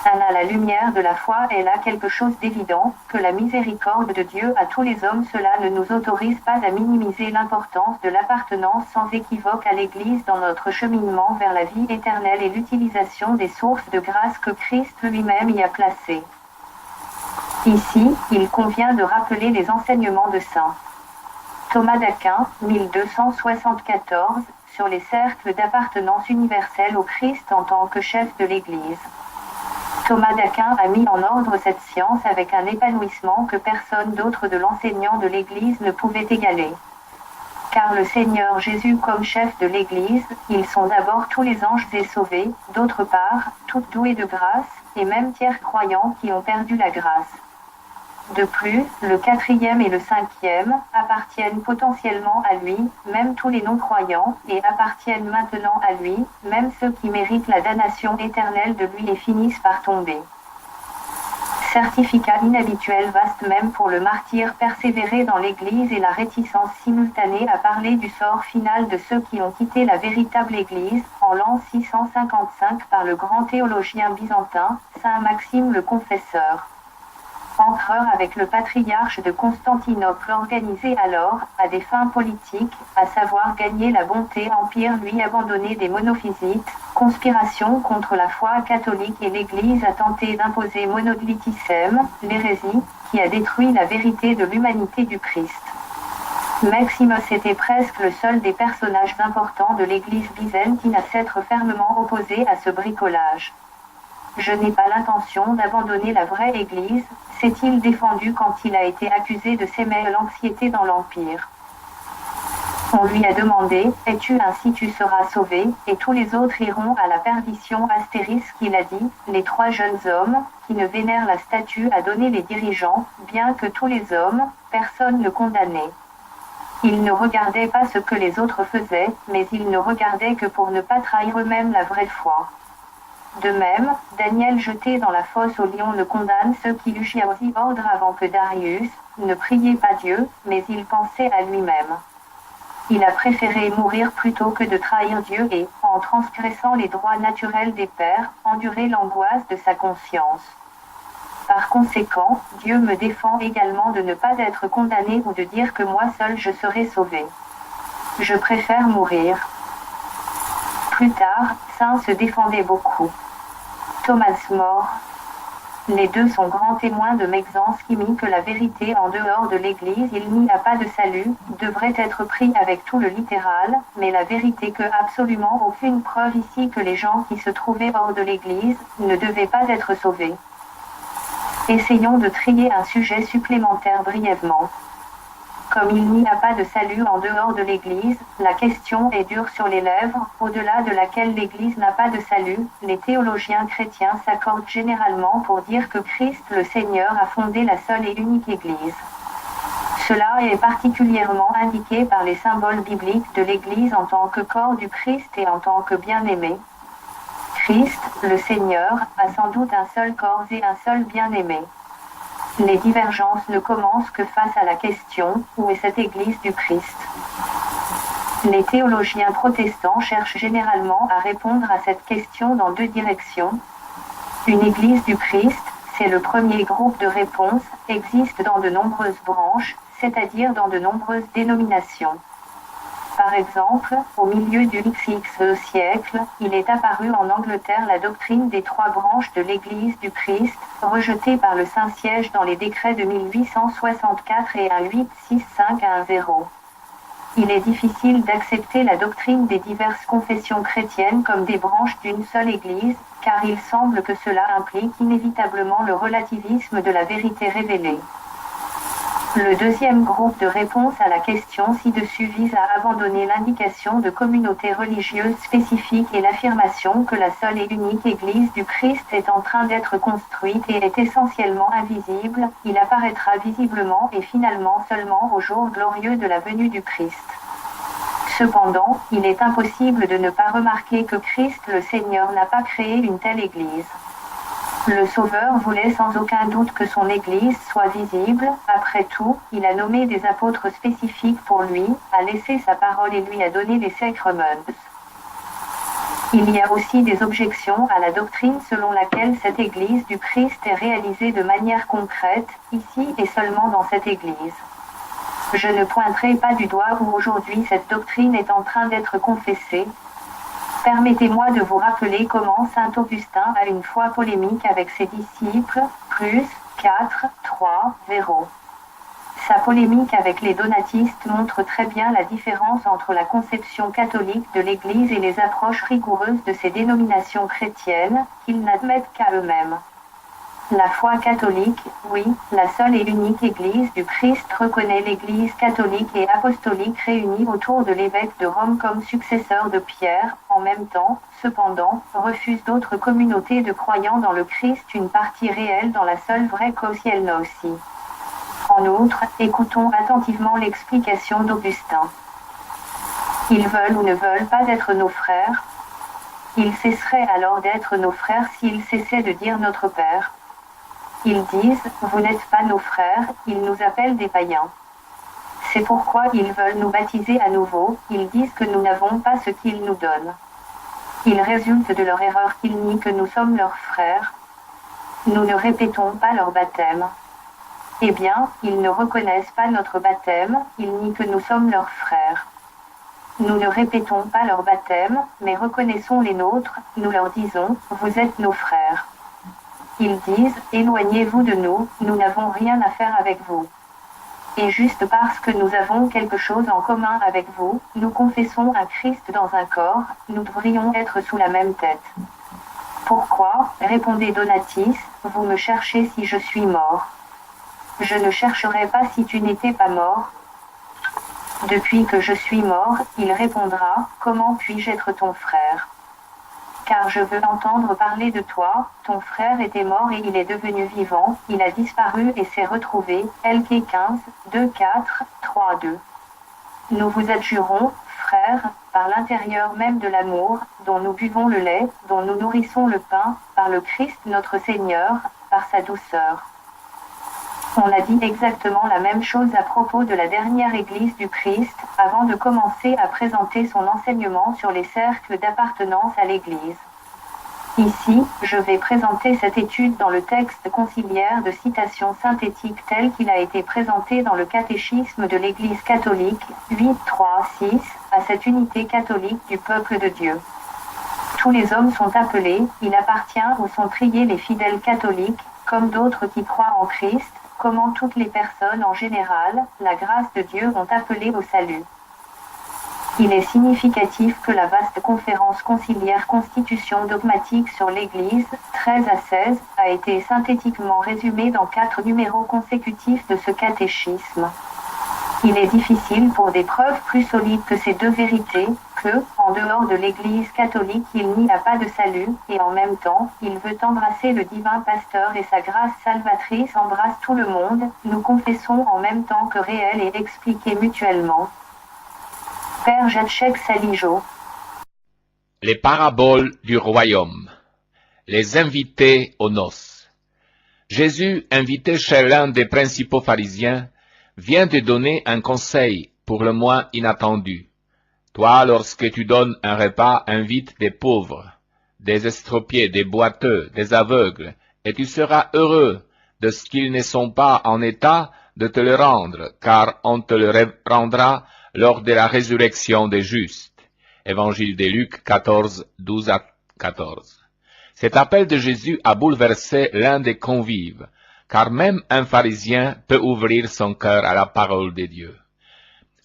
À la lumière de la foi est là quelque chose d'évident, que la miséricorde de Dieu à tous les hommes. Cela ne nous autorise pas à minimiser l'importance de l'appartenance sans équivoque à l'Église dans notre cheminement vers la vie éternelle et l'utilisation des sources de grâce que Christ lui-même y a placées. Ici, il convient de rappeler les enseignements de Saint Thomas d'Aquin, 1274, sur les cercles d'appartenance universelle au Christ en tant que chef de l'Église. Thomas d'Aquin a mis en ordre cette science avec un épanouissement que personne d'autre de l'enseignant de l'Église ne pouvait égaler. Car le Seigneur Jésus comme chef de l'Église, ils sont d'abord tous les anges et sauvés, d'autre part, toutes douées de grâce, et même tiers croyants qui ont perdu la grâce. De plus, le 4e et le 5e appartiennent potentiellement à lui, même tous les non-croyants, et appartiennent maintenant à lui, même ceux qui méritent la damnation éternelle de lui et finissent par tomber. Certificat inhabituel vaste même pour le martyr persévéré dans l'Église et la réticence simultanée à parler du sort final de ceux qui ont quitté la véritable Église, en l'an 655 par le grand théologien byzantin, Saint Maxime le Confesseur. Empereur avec le patriarche de Constantinople organisé alors, à des fins politiques, à savoir gagner la bonté empire lui abandonné des monophysites, conspiration contre la foi catholique et l'Église a tenté d'imposer monothéisme, l'hérésie, qui a détruit la vérité de l'humanité du Christ. Maximus était presque le seul des personnages importants de l'Église byzantine à s'être fermement opposé à ce bricolage. Je n'ai pas l'intention d'abandonner la vraie Église, s'est-il défendu quand il a été accusé de s'aimer l'anxiété dans l'Empire. On lui a demandé, es-tu ainsi tu seras sauvé, et tous les autres iront à la perdition il a dit, les trois jeunes hommes, qui ne vénèrent la statue à donner les dirigeants, bien que tous les hommes, personne ne condamnait. Ils ne regardaient pas ce que les autres faisaient, mais ils ne regardaient que pour ne pas trahir eux-mêmes la vraie foi. De même, Daniel jeté dans la fosse au lion ne condamne ceux qui lui aussi ordre avant que Darius, ne priait pas Dieu, mais il pensait à lui-même. Il a préféré mourir plutôt que de trahir Dieu et, en transgressant les droits naturels des pères, endurer l'angoisse de sa conscience. Par conséquent, Dieu me défend également de ne pas être condamné ou de dire que moi seul je serai sauvé. Je préfère mourir. Plus tard, Saint se défendait beaucoup. Thomas More. Les deux sont grands témoins de Maxence qui mit que la vérité en dehors de l'Église il n'y a pas de salut, devrait être pris avec tout le littéral, mais la vérité que absolument aucune preuve ici que les gens qui se trouvaient hors de l'Église ne devaient pas être sauvés. Essayons de trier un sujet supplémentaire brièvement. Comme il n'y a pas de salut en dehors de l'Église, la question est dure sur les lèvres, au-delà de laquelle l'Église n'a pas de salut. Les théologiens chrétiens s'accordent généralement pour dire que Christ le Seigneur a fondé la seule et unique Église. Cela est particulièrement indiqué par les symboles bibliques de l'Église en tant que corps du Christ et en tant que bien-aimé. Christ, le Seigneur, a sans doute un seul corps et un seul bien-aimé. Les divergences ne commencent que face à la question « Où est cette Église du Christ ?» Les théologiens protestants cherchent généralement à répondre à cette question dans deux directions. Une Église du Christ, c'est le premier groupe de réponses, existe dans de nombreuses branches, c'est-à-dire dans de nombreuses dénominations. Par exemple, au milieu du XXe siècle, il est apparu en Angleterre la doctrine des trois branches de l'Église du Christ, rejetée par le Saint-Siège dans les décrets de 1864 et 18651-0. Il est difficile d'accepter la doctrine des diverses confessions chrétiennes comme des branches d'une seule Église, car il semble que cela implique inévitablement le relativisme de la vérité révélée. Le deuxième groupe de réponses à la question ci-dessus vise à abandonner l'indication de communauté religieuse spécifique et l'affirmation que la seule et unique Église du Christ est en train d'être construite et est essentiellement invisible, il apparaîtra visiblement et finalement seulement au jour glorieux de la venue du Christ. Cependant, il est impossible de ne pas remarquer que Christ le Seigneur n'a pas créé une telle Église. Le Sauveur voulait sans aucun doute que son Église soit visible, après tout, il a nommé des apôtres spécifiques pour lui, a laissé sa parole et lui a donné les sacraments. Il y a aussi des objections à la doctrine selon laquelle cette Église du Christ est réalisée de manière concrète, ici et seulement dans cette Église. Je ne pointerai pas du doigt où aujourd'hui cette doctrine est en train d'être confessée. Permettez-moi de vous rappeler comment saint Augustin a une foi polémique avec ses disciples, plus 4, 3, 0. Sa polémique avec les donatistes montre très bien la différence entre la conception catholique de l'Église et les approches rigoureuses de ces dénominations chrétiennes, qu'ils n'admettent qu'à eux-mêmes. La foi catholique, oui, la seule et unique Église du Christ reconnaît l'Église catholique et apostolique réunie autour de l'évêque de Rome comme successeur de Pierre, en même temps, cependant, refuse d'autres communautés de croyants dans le Christ une partie réelle dans la seule vraie Cosielna aussi. En outre, écoutons attentivement l'explication d'Augustin. Ils veulent ou ne veulent pas être nos frères. Ils cesseraient alors d'être nos frères s'ils cessaient de dire notre Père. Ils disent, vous n'êtes pas nos frères, ils nous appellent des païens. C'est pourquoi ils veulent nous baptiser à nouveau, ils disent que nous n'avons pas ce qu'ils nous donnent. Il résulte de leur erreur qu'ils nient que nous sommes leurs frères. Nous ne répétons pas leur baptême. Eh bien, ils ne reconnaissent pas notre baptême, ils nient que nous sommes leurs frères. Nous ne répétons pas leur baptême, mais reconnaissons les nôtres, nous leur disons, vous êtes nos frères. Ils disent, éloignez-vous de nous, nous n'avons rien à faire avec vous. Et juste parce que nous avons quelque chose en commun avec vous, nous confessons un Christ dans un corps, nous devrions être sous la même tête. Pourquoi, répondait Donatis, vous me cherchez si je suis mort? Je ne chercherai pas si tu n'étais pas mort. Depuis que je suis mort, il répondra, comment puis-je être ton frère? Car je veux entendre parler de toi, ton frère était mort et il est devenu vivant, il a disparu et s'est retrouvé, LK 15, 2, 4, 3, 2. Nous vous adjurons, frères, par l'intérieur même de l'amour, dont nous buvons le lait, dont nous nourrissons le pain, par le Christ notre Seigneur, par sa douceur. On a dit exactement la même chose à propos de la dernière Église du Christ, avant de commencer à présenter son enseignement sur les cercles d'appartenance à l'Église. Ici, je vais présenter cette étude dans le texte conciliaire de citation synthétique tel qu'il a été présenté dans le catéchisme de l'Église catholique, 8.3.6, à cette unité catholique du peuple de Dieu. Tous les hommes sont appelés, il appartient ou sont triés les fidèles catholiques, comme d'autres qui croient en Christ, comment toutes les personnes en général, la grâce de Dieu ont appelé au salut. Il est significatif que la vaste conférence conciliaire Constitution dogmatique sur l'Église, 13 à 16, a été synthétiquement résumée dans 4 numéros consécutifs de ce catéchisme. Il est difficile pour des preuves plus solides que ces deux vérités, que, en dehors de l'Église catholique il n'y a pas de salut, et en même temps, il veut embrasser le divin pasteur et sa grâce salvatrice embrasse tout le monde, nous confessons en même temps que réel et expliqué mutuellement. Père Jacques Saligeau. Les paraboles du royaume. Les invités aux noces. Jésus, invité chez l'un des principaux pharisiens, vient de donner un conseil pour le moins inattendu. Toi, lorsque tu donnes un repas, invite des pauvres, des estropiés, des boiteux, des aveugles, et tu seras heureux de ce qu'ils ne sont pas en état de te le rendre, car on te le rendra lors de la résurrection des justes. Évangile de Luc 14, 12 à 14. Cet appel de Jésus a bouleversé l'un des convives, car même un pharisien peut ouvrir son cœur à la parole de Dieu.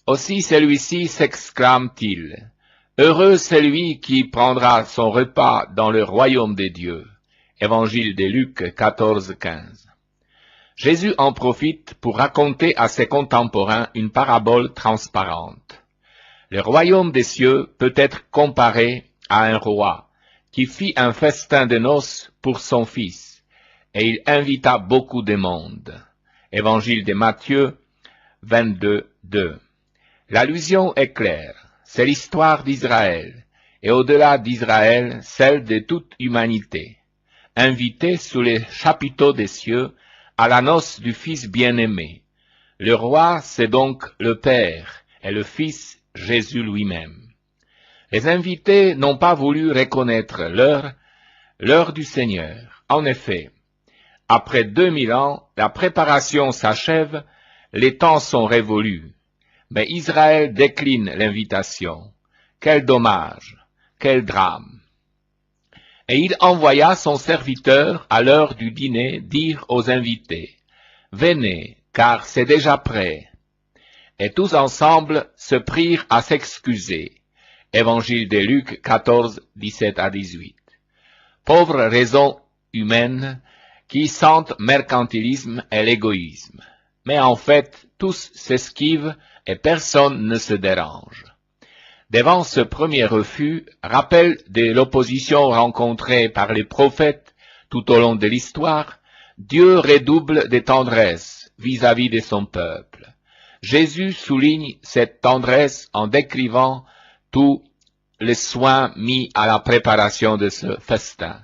Aussi celui-ci s'exclame-t-il, « Heureux celui qui prendra son repas dans le royaume des dieux. » Évangile de Luc 14, 15. Jésus en profite pour raconter à ses contemporains une parabole transparente. Le royaume des cieux peut être comparé à un roi qui fit un festin de noces pour son fils, et il invita beaucoup de monde. Évangile de Matthieu 22, 2. L'allusion est claire, c'est l'histoire d'Israël, et au-delà d'Israël, celle de toute humanité, invitée sous les chapiteaux des cieux à la noce du Fils bien-aimé. Le roi, c'est donc le Père, et le Fils, Jésus lui-même. Les invités n'ont pas voulu reconnaître l'heure du Seigneur. En effet, après 2000 ans, la préparation s'achève, les temps sont révolus. Mais Israël décline l'invitation. Quel dommage, quel drame. Et il envoya son serviteur à l'heure du dîner dire aux invités, « Venez, car c'est déjà prêt. » Et tous ensemble se prirent à s'excuser. Évangile de Luc 14, 17 à 18. Pauvre raison humaine qui sentent mercantilisme et l'égoïsme. Mais en fait, tous s'esquivent et personne ne se dérange. Devant ce premier refus, rappel de l'opposition rencontrée par les prophètes tout au long de l'histoire, Dieu redouble de tendresse vis-à-vis de son peuple. Jésus souligne cette tendresse en décrivant tous les soins mis à la préparation de ce festin.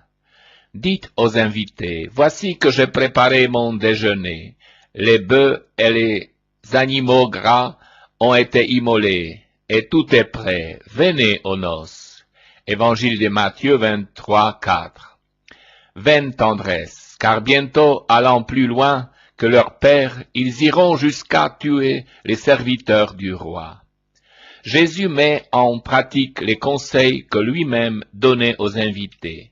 Dites aux invités, voici que j'ai préparé mon déjeuner. Les bœufs et les animaux gras ont été immolés. Et tout est prêt, venez aux noces. Évangile de Matthieu 23, 4. Vaine tendresse, car bientôt, allant plus loin que leur père, ils iront jusqu'à tuer les serviteurs du roi. Jésus met en pratique les conseils que lui-même donnait aux invités.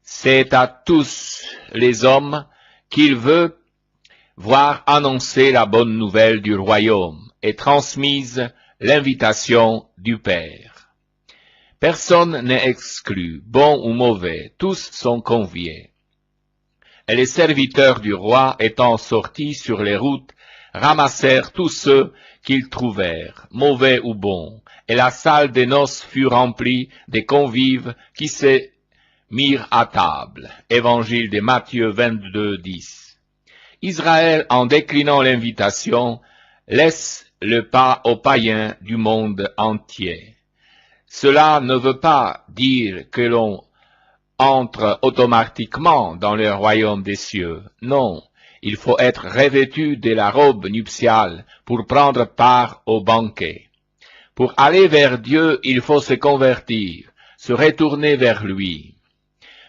C'est à tous les hommes qu'il veut voir annoncer la bonne nouvelle du royaume et transmise l'invitation du Père. Personne n'est exclu, bon ou mauvais, tous sont conviés. Et les serviteurs du roi, étant sortis sur les routes, ramassèrent tous ceux qu'ils trouvèrent, mauvais ou bons, et la salle des noces fut remplie des convives qui se mirent à table. Évangile de Matthieu 22, 10. Israël, en déclinant l'invitation, laisse le pas aux païens du monde entier. Cela ne veut pas dire que l'on entre automatiquement dans le royaume des cieux. Non, il faut être revêtu de la robe nuptiale pour prendre part au banquet. Pour aller vers Dieu, il faut se convertir, se retourner vers lui.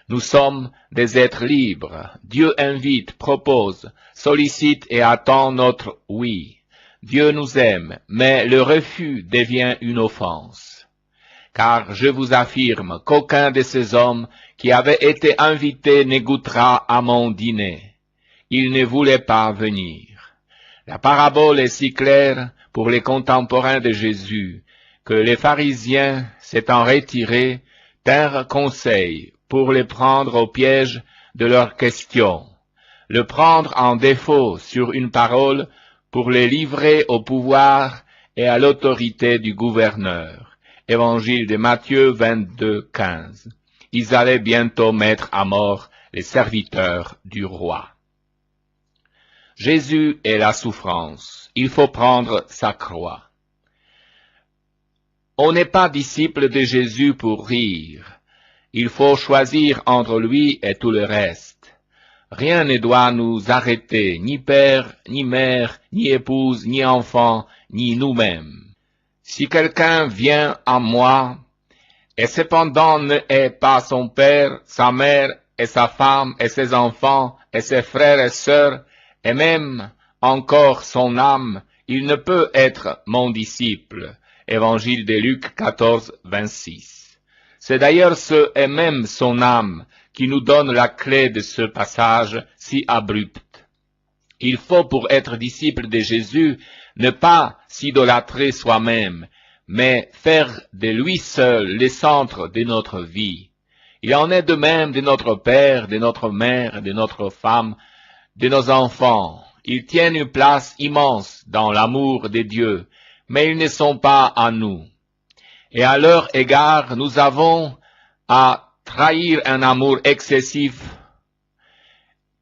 Nous sommes des êtres libres. Dieu invite, propose, sollicite et attend notre oui. Dieu nous aime, mais le refus devient une offense. Car je vous affirme qu'aucun de ces hommes qui avaient été invités ne goûtera à mon dîner. Ils ne voulaient pas venir. La parabole est si claire pour les contemporains de Jésus que les pharisiens, s'étant retirés, tinrent conseil pour les prendre au piège de leurs questions, le prendre en défaut sur une parole pour les livrer au pouvoir et à l'autorité du gouverneur. Évangile de Matthieu 22, 15. Ils allaient bientôt mettre à mort les serviteurs du roi. Jésus est la souffrance. Il faut prendre sa croix. On n'est pas disciple de Jésus pour rire. Il faut choisir entre lui et tout le reste. Rien ne doit nous arrêter, ni père, ni mère, ni épouse, ni enfant, ni nous-mêmes. Si quelqu'un vient à moi, et cependant ne hait pas son père, sa mère, et sa femme, et ses enfants, et ses frères et sœurs, et même encore son âme, il ne peut être mon disciple. Évangile de Luc 14, 26. C'est d'ailleurs ce et même son âme qui nous donne la clé de ce passage si abrupt. Il faut, pour être disciple de Jésus, ne pas s'idolâtrer soi-même, mais faire de lui seul le centre de notre vie. Il en est de même de notre père, de notre mère, de notre femme, de nos enfants. Ils tiennent une place immense dans l'amour de Dieu, mais ils ne sont pas à nous. Et à leur égard, nous avons à trahir un amour excessif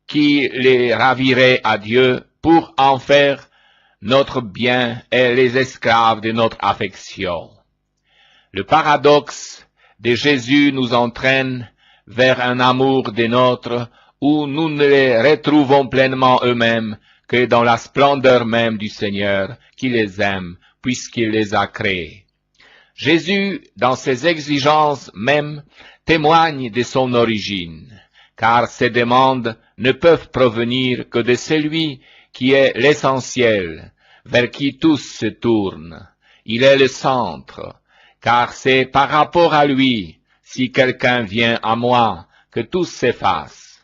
qui les ravirait à Dieu pour en faire notre bien et les esclaves de notre affection. Le paradoxe de Jésus nous entraîne vers un amour des nôtres où nous ne les retrouvons pleinement eux-mêmes que dans la splendeur même du Seigneur qui les aime puisqu'il les a créés. Jésus, dans ses exigences mêmes, témoigne de son origine, car ses demandes ne peuvent provenir que de celui qui est l'essentiel, vers qui tous se tournent. Il est le centre, car c'est par rapport à lui, si quelqu'un vient à moi, que tout s'efface.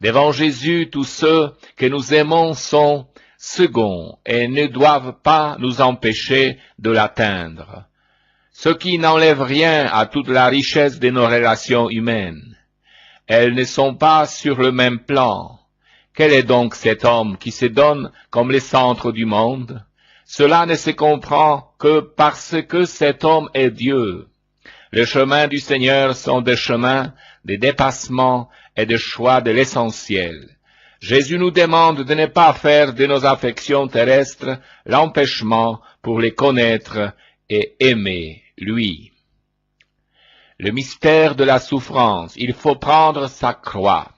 Devant Jésus, tous ceux que nous aimons sont seconds et ne doivent pas nous empêcher de l'atteindre. Ce qui n'enlève rien à toute la richesse de nos relations humaines. Elles ne sont pas sur le même plan. Quel est donc cet homme qui se donne comme le centre du monde? Cela ne se comprend que parce que cet homme est Dieu. Les chemins du Seigneur sont des chemins de dépassement et de choix de l'essentiel. Jésus nous demande de ne pas faire de nos affections terrestres l'empêchement pour les connaître et aimer lui. Le mystère de la souffrance, il faut prendre sa croix.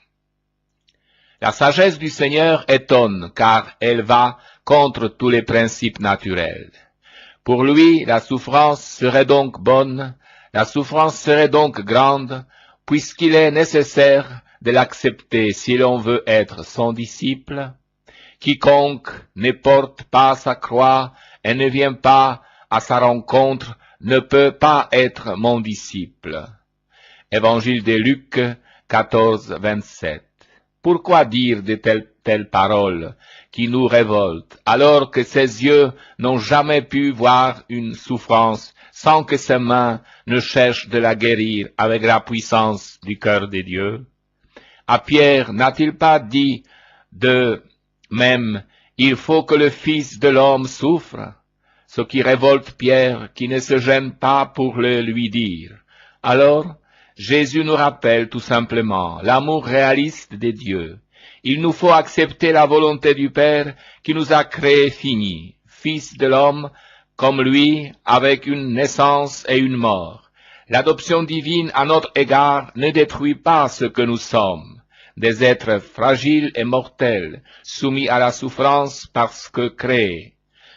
La sagesse du Seigneur étonne, car elle va contre tous les principes naturels. Pour lui, la souffrance serait donc bonne, la souffrance serait donc grande, puisqu'il est nécessaire de l'accepter si l'on veut être son disciple. Quiconque ne porte pas sa croix et ne vient pas à sa rencontre ne peut pas être mon disciple. Évangile de Luc 14, 27. Pourquoi dire de telles paroles qui nous révoltent, alors que ses yeux n'ont jamais pu voir une souffrance sans que ses mains ne cherchent de la guérir avec la puissance du cœur de Dieu? À Pierre, n'a-t-il pas dit de même, il faut que le Fils de l'homme souffre? Ce qui révolte Pierre, qui ne se gêne pas pour le lui dire. Alors, Jésus nous rappelle tout simplement l'amour réaliste de Dieu. Il nous faut accepter la volonté du Père qui nous a créés finis, fils de l'homme, comme lui, avec une naissance et une mort. L'adoption divine à notre égard ne détruit pas ce que nous sommes, des êtres fragiles et mortels, soumis à la souffrance parce que créés.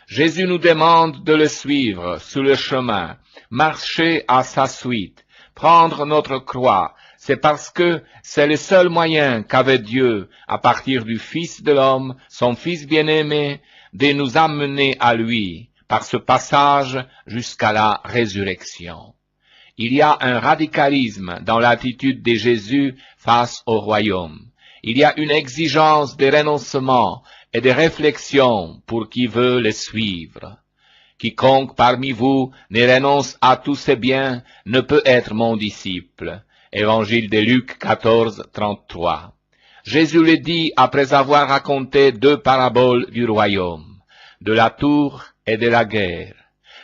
Jésus nous demande de le suivre sur le chemin, marcher à sa suite, prendre notre croix, c'est parce que c'est le seul moyen qu'avait Dieu, à partir du Fils de l'homme, son Fils bien-aimé, de nous amener à lui, par ce passage jusqu'à la résurrection. Il y a un radicalisme dans l'attitude de Jésus face au royaume. Il y a une exigence de renoncement et de réflexion pour qui veut le suivre. Quiconque parmi vous ne renonce à tous ses biens ne peut être mon disciple. Évangile de Luc 14, 33. Jésus le dit après avoir raconté deux paraboles du royaume, de la tour et de la guerre.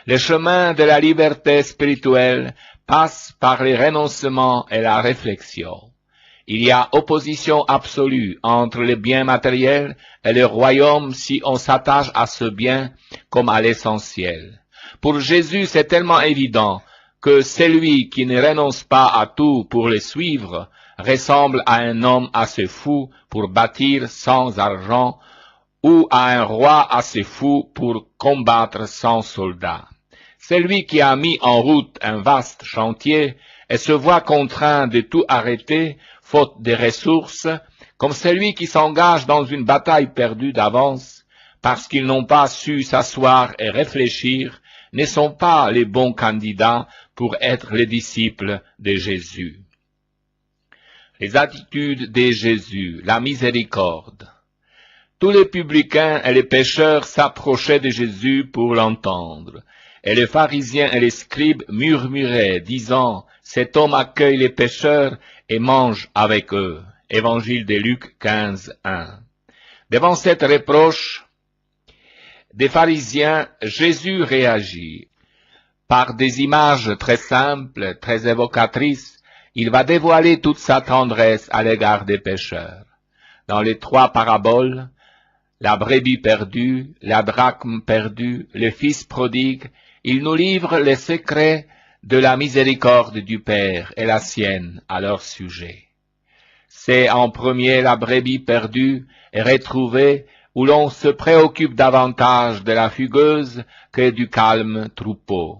Le chemin de la liberté spirituelle passe par le renoncement et la réflexion. Il y a opposition absolue entre le bien matériel et le royaume si on s'attache à ce bien comme à l'essentiel. Pour Jésus, c'est tellement évident que celui qui ne renonce pas à tout pour le suivre ressemble à un homme assez fou pour bâtir sans argent ou à un roi assez fou pour combattre sans soldats. Celui qui a mis en route un vaste chantier et se voit contraint de tout arrêter faute de ressources, comme celui qui s'engage dans une bataille perdue d'avance, parce qu'ils n'ont pas su s'asseoir et réfléchir, ne sont pas les bons candidats pour être les disciples de Jésus. Les attitudes de Jésus, la miséricorde. Tous les publicains et les pécheurs s'approchaient de Jésus pour l'entendre, et les pharisiens et les scribes murmuraient, disant, « Cet homme accueille les pécheurs et mange avec eux. » Évangile de Luc 15, 1. Devant cette reproche des pharisiens, Jésus réagit. Par des images très simples, très évocatrices, il va dévoiler toute sa tendresse à l'égard des pécheurs. Dans les trois paraboles, la brebis perdue, la drachme perdue, le fils prodigue, il nous livre les secrets de la miséricorde du Père et la sienne à leur sujet. C'est en premier la brebis perdue et retrouvée où l'on se préoccupe davantage de la fugueuse que du calme troupeau.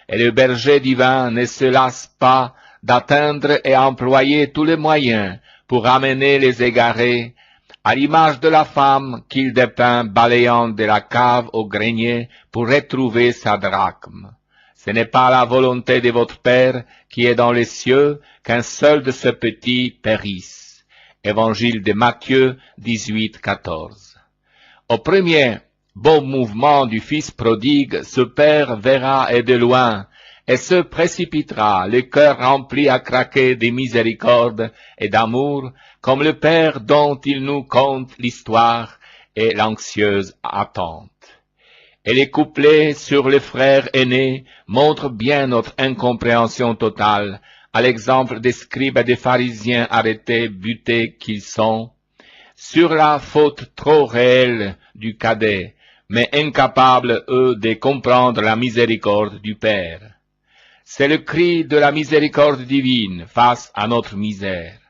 Et le berger divin ne se lasse pas d'atteindre et employer tous les moyens pour amener les égarés, à l'image de la femme qu'il dépeint balayant de la cave au grenier pour retrouver sa drachme. Ce n'est pas la volonté de votre Père qui est dans les cieux qu'un seul de ces petits périsse. Évangile de Matthieu 18, 14. Au premier beau mouvement du fils prodigue, ce Père verra et de loin, et se précipitera, le cœur rempli à craquer de miséricorde et d'amour, comme le Père dont il nous conte l'histoire et l'anxieuse attente. Et les couplets sur les frères aînés montrent bien notre incompréhension totale, à l'exemple des scribes et des pharisiens arrêtés, butés qu'ils sont, sur la faute trop réelle du cadet, mais incapables, eux, de comprendre la miséricorde du Père. C'est le cri de la miséricorde divine face à notre misère.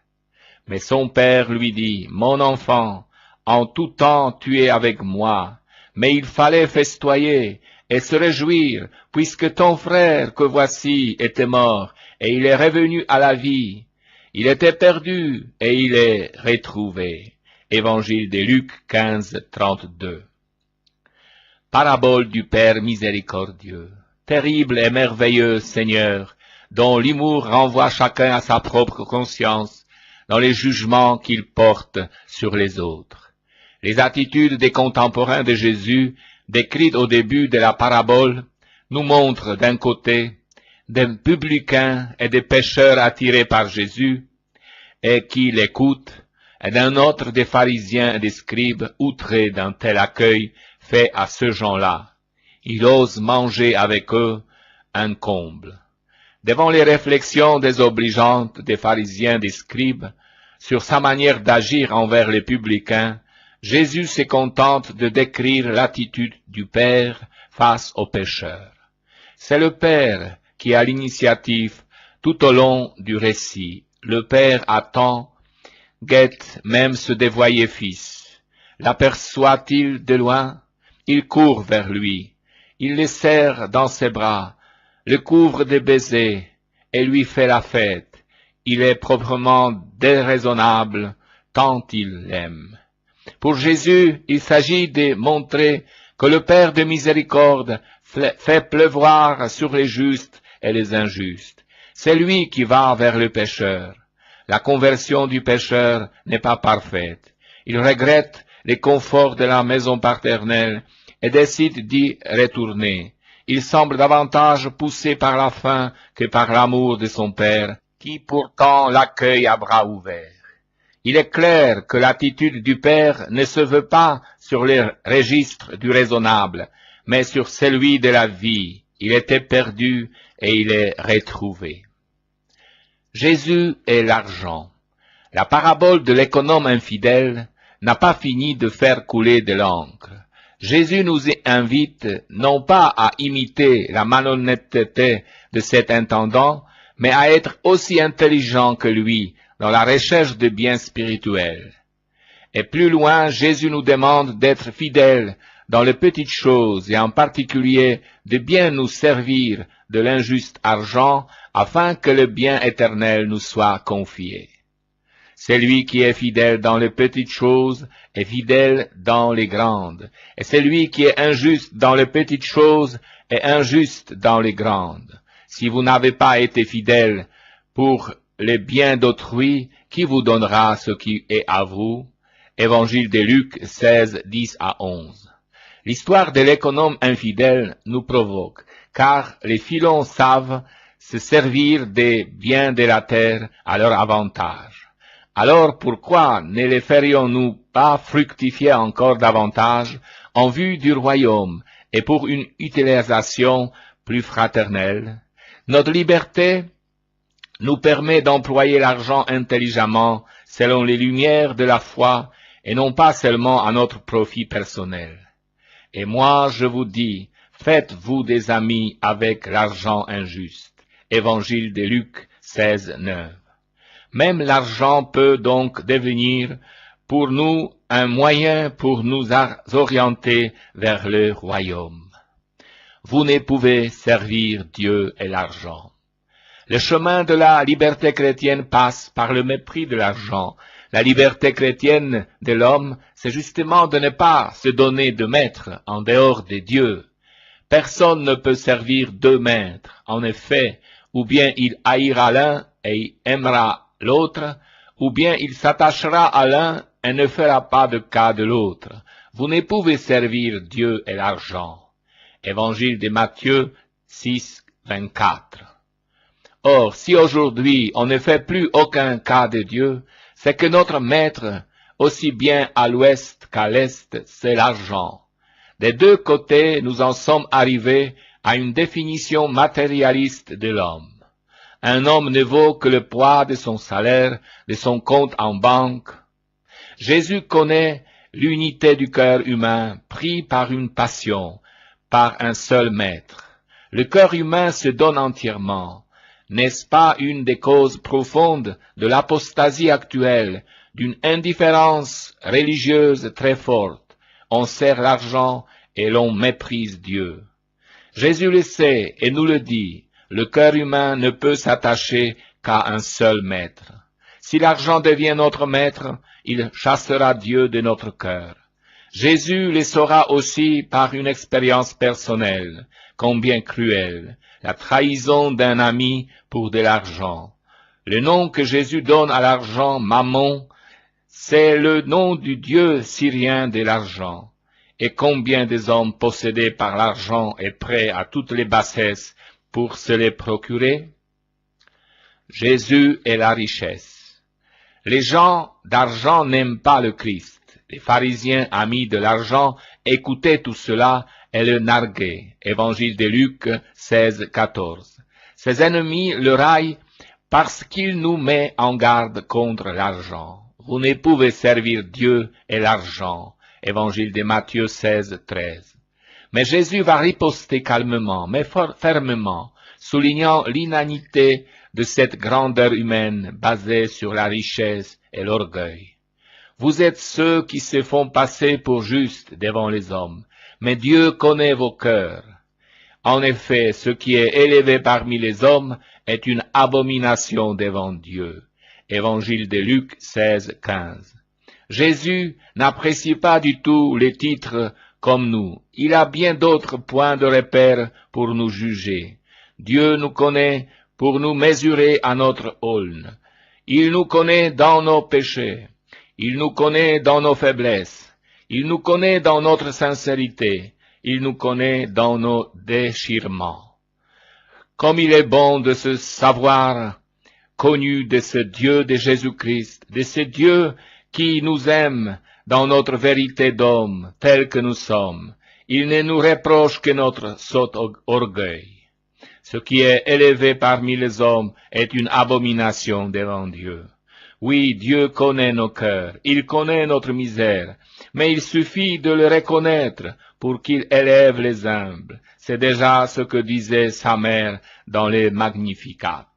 Mais son Père lui dit, « Mon enfant, en tout temps tu es avec moi, mais il fallait festoyer et se réjouir, puisque ton frère que voici était mort, et il est revenu à la vie. Il était perdu, et il est retrouvé. » Évangile de Luc 15, 32. Parabole du Père miséricordieux. Terrible et merveilleux Seigneur, dont l'humour renvoie chacun à sa propre conscience, dans les jugements qu'il porte sur les autres. Les attitudes des contemporains de Jésus, décrites au début de la parabole, nous montrent d'un côté des publicains et des pécheurs attirés par Jésus et qui l'écoutent, et d'un autre des pharisiens et des scribes outrés d'un tel accueil fait à ce gens-là. Il ose manger avec eux un comble. Devant les réflexions désobligeantes des pharisiens et des scribes sur sa manière d'agir envers les publicains, Jésus se contente de décrire l'attitude du Père face aux pécheurs. C'est le Père qui a l'initiative tout au long du récit. Le Père attend, guette même ce dévoyé fils. L'aperçoit-il de loin? Il court vers lui. Il le serre dans ses bras, le couvre de baisers et lui fait la fête. il est proprement déraisonnable tant il l'aime. Pour Jésus, il s'agit de montrer que le Père de miséricorde fait pleuvoir sur les justes et les injustes. C'est lui qui va vers le pécheur. La conversion du pécheur n'est pas parfaite. Il regrette les conforts de la maison paternelle et décide d'y retourner. Il semble davantage poussé par la faim que par l'amour de son Père, qui pourtant l'accueille à bras ouverts. Il est clair que l'attitude du Père ne se veut pas sur les registres du raisonnable, mais sur celui de la vie. Il était perdu et il est retrouvé. Jésus et l'argent. La parabole de l'économe infidèle n'a pas fini de faire couler de l'encre. Jésus nous invite non pas à imiter la malhonnêteté de cet intendant, mais à être aussi intelligent que lui dans la recherche de biens spirituels. Et plus loin, Jésus nous demande d'être fidèles dans les petites choses et en particulier de bien nous servir de l'injuste argent afin que le bien éternel nous soit confié. Celui qui est fidèle dans les petites choses est fidèle dans les grandes, et celui qui est injuste dans les petites choses est injuste dans les grandes. Si vous n'avez pas été fidèle pour les biens d'autrui, qui vous donnera ce qui est à vous? Évangile de Luc 16, 10 à 11. L'histoire de l'économe infidèle nous provoque, car les filons savent se servir des biens de la terre à leur avantage. Alors pourquoi ne les ferions-nous pas fructifier encore davantage en vue du royaume et pour une utilisation plus fraternelle? Notre liberté nous permet d'employer l'argent intelligemment selon les lumières de la foi et non pas seulement à notre profit personnel. Et moi je vous dis, faites-vous des amis avec l'argent injuste. Évangile de Luc 16, 9. Même l'argent peut donc devenir pour nous un moyen pour nous orienter vers le royaume. Vous ne pouvez servir Dieu et l'argent. Le chemin de la liberté chrétienne passe par le mépris de l'argent. La liberté chrétienne de l'homme, c'est justement de ne pas se donner de maître en dehors de Dieu. Personne ne peut servir deux maîtres. En effet, ou bien il haïra l'un et aimera l'autre, ou bien il s'attachera à l'un et ne fera pas de cas de l'autre. Vous ne pouvez servir Dieu et l'argent. Évangile de Matthieu 6, 24. Or, si aujourd'hui on ne fait plus aucun cas de Dieu, c'est que notre maître, aussi bien à l'ouest qu'à l'est, c'est l'argent. Des deux côtés, nous en sommes arrivés à une définition matérialiste de l'homme. Un homme ne vaut que le poids de son salaire, de son compte en banque. Jésus connaît l'unité du cœur humain, pris par une passion, par un seul maître. Le cœur humain se donne entièrement. N'est-ce pas une des causes profondes de l'apostasie actuelle, d'une indifférence religieuse très forte? On sert l'argent et l'on méprise Dieu. Jésus le sait et nous le dit, le cœur humain ne peut s'attacher qu'à un seul maître. Si l'argent devient notre maître, il chassera Dieu de notre cœur. Jésus le saura aussi par une expérience personnelle, combien cruelle, la trahison d'un ami pour de l'argent. Le nom que Jésus donne à l'argent, Mammon, c'est le nom du dieu syrien de l'argent. Et combien des hommes possédés par l'argent et prêts à toutes les bassesses pour se les procurer? Jésus et la richesse. Les gens d'argent n'aiment pas le Christ. Les pharisiens amis de l'argent écoutaient tout cela et le narguaient. Évangile de Luc 16, 14. Ses ennemis le raillent parce qu'il nous met en garde contre l'argent. Vous ne pouvez servir Dieu et l'argent. Évangile de Matthieu 16, 13. Mais Jésus va riposter calmement, mais fermement, soulignant l'inanité de cette grandeur humaine basée sur la richesse et l'orgueil. Vous êtes ceux qui se font passer pour justes devant les hommes, mais Dieu connaît vos cœurs. En effet, ce qui est élevé parmi les hommes est une abomination devant Dieu. Évangile de Luc 16, 15. Jésus n'apprécie pas du tout les titres comme nous. Il a bien d'autres points de repère pour nous juger. Dieu nous connaît pour nous mesurer à notre aune. Il nous connaît dans nos péchés. Il nous connaît dans nos faiblesses. Il nous connaît dans notre sincérité. Il nous connaît dans nos déchirements. Comme il est bon de se savoir connu de ce Dieu de Jésus-Christ, de ce Dieu qui nous aime dans notre vérité d'homme, tel que nous sommes. Il ne nous reproche que notre sot orgueil. Ce qui est élevé parmi les hommes est une abomination devant Dieu. Oui, Dieu connaît nos cœurs, il connaît notre misère, mais il suffit de le reconnaître pour qu'il élève les humbles. C'est déjà ce que disait sa mère dans les Magnificat.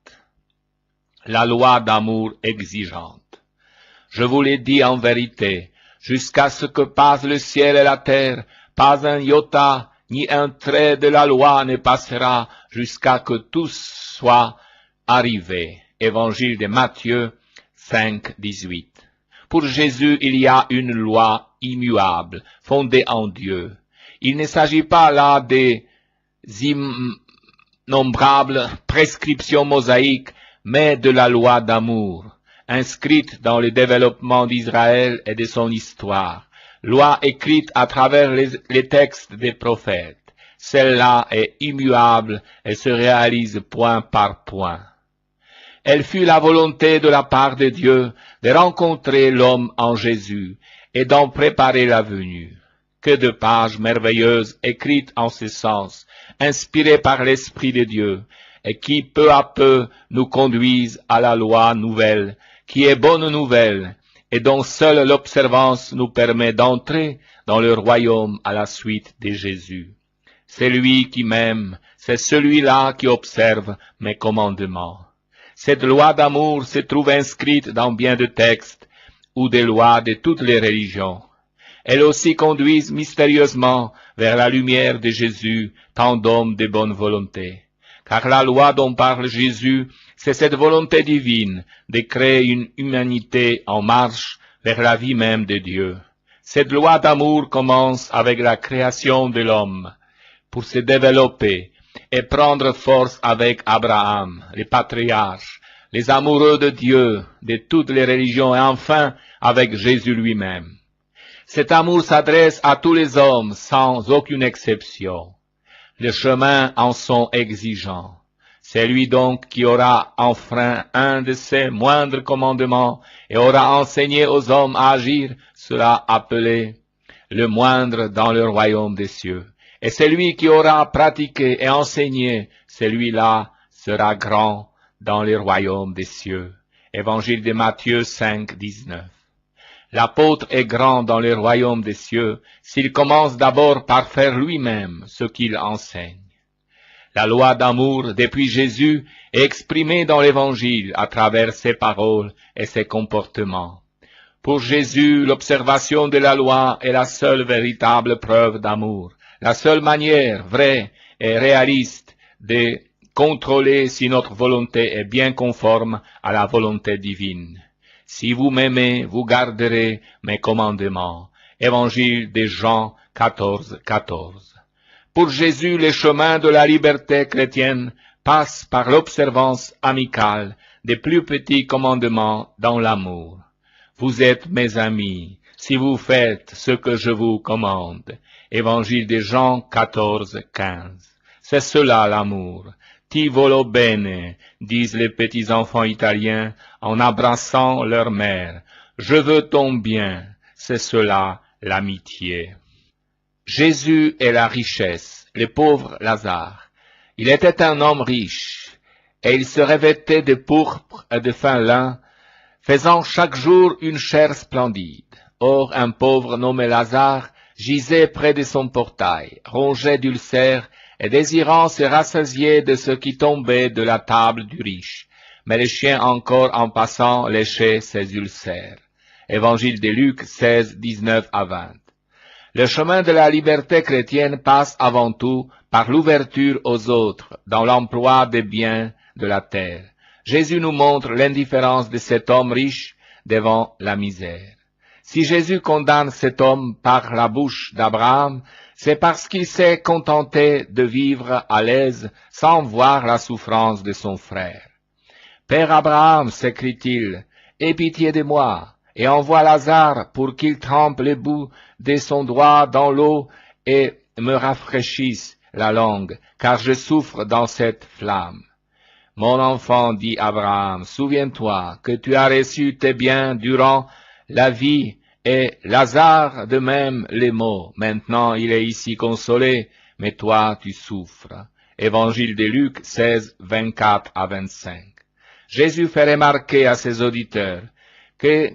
La loi d'amour exigeante. Je vous l'ai dit en vérité, jusqu'à ce que passe le ciel et la terre, pas un iota ni un trait de la loi ne passera jusqu'à que tout soit arrivé. Évangile de Matthieu 5, 18. Pour Jésus, il y a une loi immuable, fondée en Dieu. Il ne s'agit pas là des innombrables prescriptions mosaïques, mais de la loi d'amour, inscrite dans le développement d'Israël et de son histoire. Loi écrite à travers les textes des prophètes. Celle-là est immuable et se réalise point par point. Elle fut la volonté de la part de Dieu de rencontrer l'homme en Jésus et d'en préparer la venue. Que de pages merveilleuses écrites en ce sens, inspirées par l'Esprit de Dieu, et qui peu à peu nous conduisent à la loi nouvelle, qui est bonne nouvelle, et dont seule l'observance nous permet d'entrer dans le royaume à la suite de Jésus. C'est lui qui m'aime, c'est celui-là qui observe mes commandements. Cette loi d'amour se trouve inscrite dans bien de textes ou des lois de toutes les religions. Elles aussi conduisent mystérieusement vers la lumière de Jésus, tant d'hommes de bonne volonté. Car la loi dont parle Jésus, c'est cette volonté divine de créer une humanité en marche vers la vie même de Dieu. Cette loi d'amour commence avec la création de l'homme, pour se développer et prendre force avec Abraham, les patriarches, les amoureux de Dieu, de toutes les religions, et enfin avec Jésus lui-même. Cet amour s'adresse à tous les hommes sans aucune exception. Les chemins en sont exigeants. C'est lui donc qui aura enfreint un de ses moindres commandements et aura enseigné aux hommes à agir, cela appelé le moindre dans le royaume des cieux. Et celui qui aura pratiqué et enseigné, celui-là sera grand dans le royaume des cieux. Évangile de Matthieu 5, 19. L'apôtre est grand dans le royaume des cieux s'il commence d'abord par faire lui-même ce qu'il enseigne. La loi d'amour depuis Jésus est exprimée dans l'Évangile à travers ses paroles et ses comportements. Pour Jésus, l'observation de la loi est la seule véritable preuve d'amour, la seule manière vraie et réaliste de contrôler si notre volonté est bien conforme à la volonté divine. Si vous m'aimez, vous garderez mes commandements. Évangile de Jean 14, 14. Pour Jésus, le chemin de la liberté chrétienne passe par l'observance amicale des plus petits commandements dans l'amour. Vous êtes mes amis, si vous faites ce que je vous commande. Évangile de Jean 14, 15. C'est cela l'amour. Ti volo bene, disent les petits enfants italiens en embrassant leur mère. Je veux ton bien, c'est cela l'amitié. Jésus est la richesse, le pauvre Lazare. Il était un homme riche, et il se revêtait de pourpre et de fin lin, faisant chaque jour une chair splendide. Or, un pauvre nommé Lazare gisait près de son portail, rongé d'ulcères, et désirant se rassasier de ce qui tombait de la table du riche. Mais les chiens encore en passant léchaient ses ulcères. Évangile de Luc 16, 19 à 20. Le chemin de la liberté chrétienne passe avant tout par l'ouverture aux autres dans l'emploi des biens de la terre. Jésus nous montre l'indifférence de cet homme riche devant la misère. Si Jésus condamne cet homme par la bouche d'Abraham, c'est parce qu'il s'est contenté de vivre à l'aise sans voir la souffrance de son frère. « Père Abraham, s'écrie-t-il, aie pitié de moi, et envoie Lazare pour qu'il trempe les bouts de son doigt dans l'eau et me rafraîchisse la langue, car je souffre dans cette flamme. » Mon enfant, dit Abraham, souviens-toi que tu as reçu tes biens durant la vie, et Lazare de même les maux. Maintenant il est ici consolé, mais toi tu souffres. Évangile de Luc 16, 24 à 25. Jésus fait remarquer à ses auditeurs que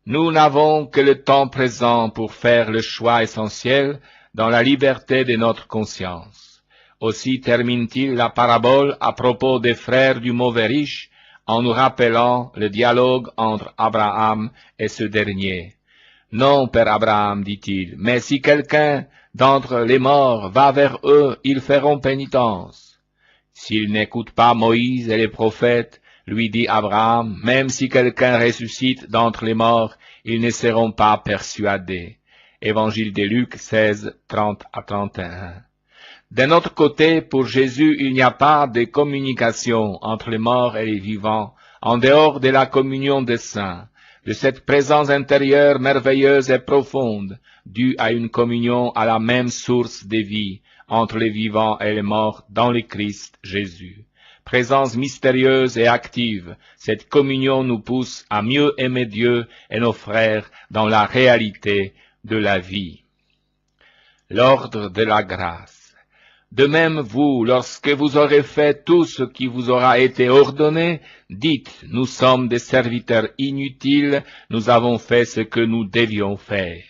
nous n'avons que le temps présent pour faire le choix essentiel dans la liberté de notre conscience. Aussi termine-t-il la parabole à propos des frères du mauvais riche en nous rappelant le dialogue entre Abraham et ce dernier. Non, Père Abraham, dit-il, mais si quelqu'un d'entre les morts va vers eux, ils feront pénitence. S'ils n'écoutent pas Moïse et les prophètes, lui dit Abraham, même si quelqu'un ressuscite d'entre les morts, ils ne seront pas persuadés. Évangile de Luc 16, 30 à 31. D'un autre côté, pour Jésus, il n'y a pas de communication entre les morts et les vivants, en dehors de la communion des saints, de cette présence intérieure merveilleuse et profonde, due à une communion à la même source de vie entre les vivants et les morts dans le Christ Jésus. Présence mystérieuse et active, cette communion nous pousse à mieux aimer Dieu et nos frères dans la réalité de la vie. L'ordre de la grâce. De même vous, lorsque vous aurez fait tout ce qui vous aura été ordonné, dites, nous sommes des serviteurs inutiles, nous avons fait ce que nous devions faire.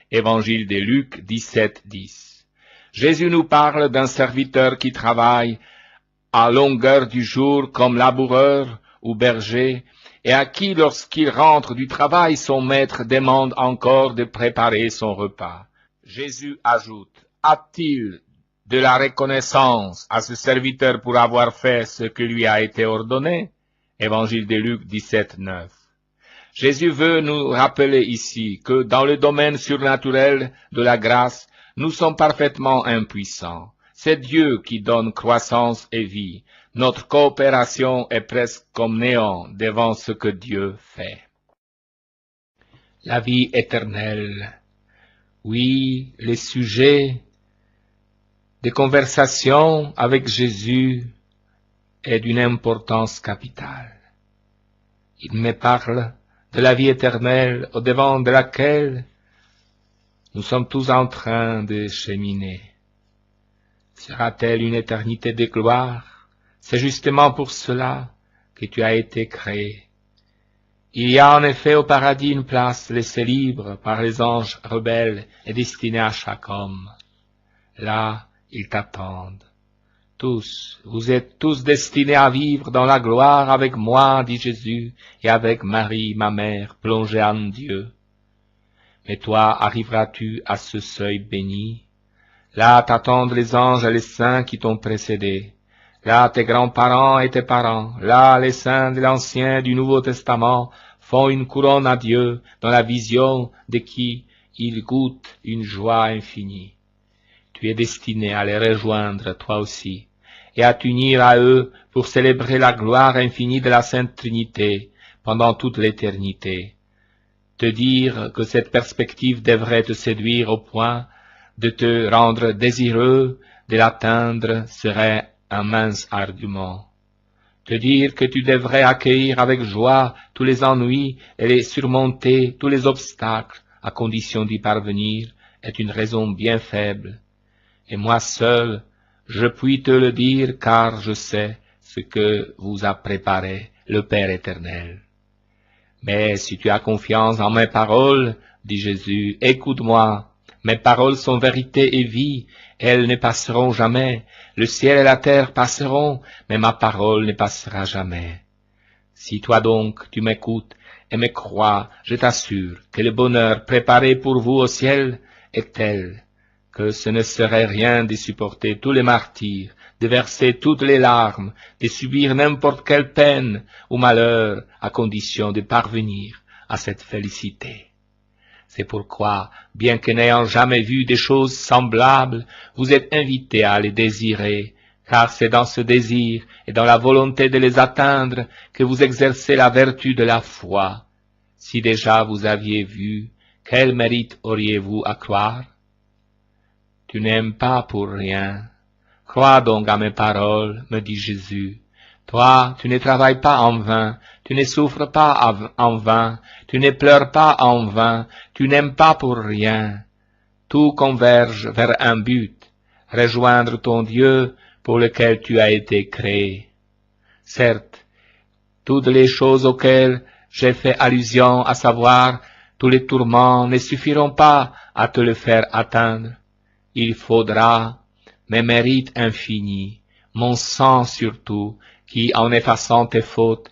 Évangile de Luc 17, 10. Jésus nous parle d'un serviteur qui travaille à longueur du jour comme laboureur ou berger, et à qui, lorsqu'il rentre du travail, son maître demande encore de préparer son repas. Jésus ajoute, a-t-il de la reconnaissance à ce serviteur pour avoir fait ce qui lui a été ordonné? Évangile de Luc 17, 9. Jésus veut nous rappeler ici que dans le domaine surnaturel de la grâce, nous sommes parfaitement impuissants. C'est Dieu qui donne croissance et vie. Notre coopération est presque comme néant devant ce que Dieu fait. La vie éternelle. Oui, les sujets de conversation avec Jésus est d'une importance capitale. Il me parle de la vie éternelle au devant de laquelle nous sommes tous en train de cheminer. Sera-t-elle une éternité de gloire? C'est justement pour cela que tu as été créé. Il y a en effet au paradis une place laissée libre par les anges rebelles et destinée à chaque homme. Là, ils t'attendent. Tous, vous êtes tous destinés à vivre dans la gloire avec moi, dit Jésus, et avec Marie, ma mère, plongée en Dieu. Mais toi, arriveras-tu à ce seuil béni? Là t'attendent les anges et les saints qui t'ont précédé. Là tes grands-parents et tes parents, là les saints de l'Ancien et du Nouveau Testament font une couronne à Dieu dans la vision de qui ils goûtent une joie infinie. Tu es destiné à les rejoindre toi aussi, et à t'unir à eux pour célébrer la gloire infinie de la Sainte Trinité pendant toute l'éternité. Te dire que cette perspective devrait te séduire au point de te rendre désireux de l'atteindre serait un mince argument. Te dire que tu devrais accueillir avec joie tous les ennuis et les surmonter tous les obstacles à condition d'y parvenir est une raison bien faible. Et moi seul, je puis te le dire car je sais ce que vous a préparé le Père éternel. Mais si tu as confiance en mes paroles, dit Jésus, écoute-moi. Mes paroles sont vérité et vie, elles ne passeront jamais. Le ciel et la terre passeront, mais ma parole ne passera jamais. Si toi donc tu m'écoutes et me crois, je t'assure que le bonheur préparé pour vous au ciel est telle que ce ne serait rien de supporter tous les martyrs, de verser toutes les larmes, de subir n'importe quelle peine ou malheur à condition de parvenir à cette félicité. C'est pourquoi, bien que n'ayant jamais vu des choses semblables, vous êtes invités à les désirer, car c'est dans ce désir et dans la volonté de les atteindre que vous exercez la vertu de la foi. Si déjà vous aviez vu, quel mérite auriez-vous à croire? Tu n'aimes pas pour rien. Crois donc à mes paroles, me dit Jésus. Toi, tu ne travailles pas en vain, tu ne souffres pas en vain, tu ne pleures pas en vain, tu n'aimes pas pour rien. Tout converge vers un but, rejoindre ton Dieu pour lequel tu as été créé. Certes, toutes les choses auxquelles j'ai fait allusion, à savoir tous les tourments, ne suffiront pas à te le faire atteindre. Il faudra mes mérites infinis, mon sang surtout, qui, en effaçant tes fautes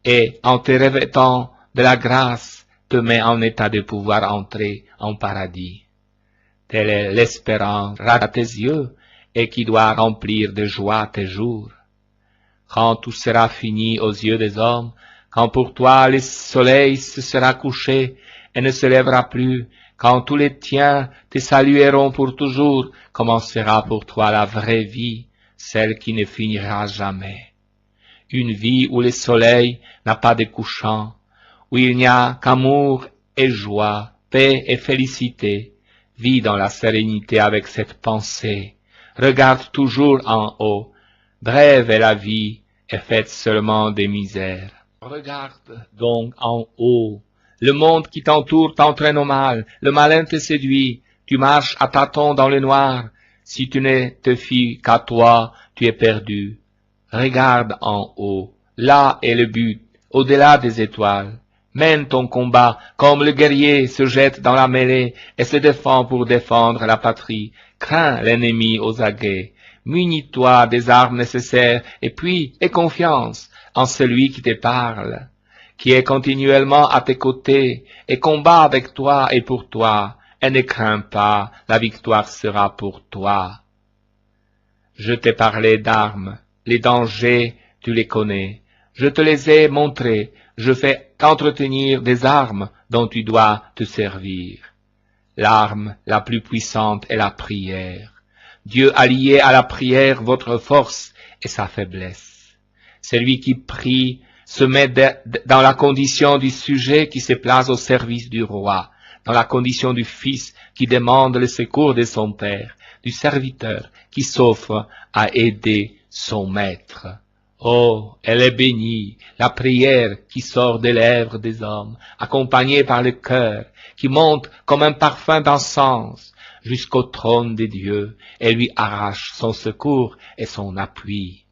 et en te revêtant de la grâce, te met en état de pouvoir entrer en paradis. Telle est l'espérance à tes yeux et qui doit remplir de joie tes jours. Quand tout sera fini aux yeux des hommes, quand pour toi le soleil se sera couché et ne se lèvera plus, quand tous les tiens te salueront pour toujours, commencera pour toi la vraie vie, celle qui ne finira jamais. Une vie où le soleil n'a pas de couchant, où il n'y a qu'amour et joie, paix et félicité. Vis dans la sérénité avec cette pensée. Regarde toujours en haut. Brève est la vie et faite seulement des misères. Regarde donc en haut. Le monde qui t'entoure t'entraîne au mal. Le malin te séduit. Tu marches à tâtons dans le noir. Si tu ne te fies qu'à toi, tu es perdu. Regarde en haut. Là est le but, au-delà des étoiles. Mène ton combat comme le guerrier se jette dans la mêlée et se défend pour défendre la patrie. Crains l'ennemi aux aguets. Munis-toi des armes nécessaires et puis aie confiance en celui qui te parle, qui est continuellement à tes côtés et combat avec toi et pour toi. Et ne crains pas, la victoire sera pour toi. Je t'ai parlé d'armes, les dangers, tu les connais. Je te les ai montrés, je fais qu'entretenir des armes dont tu dois te servir. L'arme la plus puissante est la prière. Dieu a lié à la prière votre force et sa faiblesse. Celui qui prie se met dans la condition du sujet qui se place au service du roi, dans la condition du fils qui demande le secours de son père, du serviteur qui s'offre à aider son maître. Oh, elle est bénie, la prière qui sort des lèvres des hommes, accompagnée par le cœur, qui monte comme un parfum d'encens jusqu'au trône de Dieu et lui arrache son secours et son appui.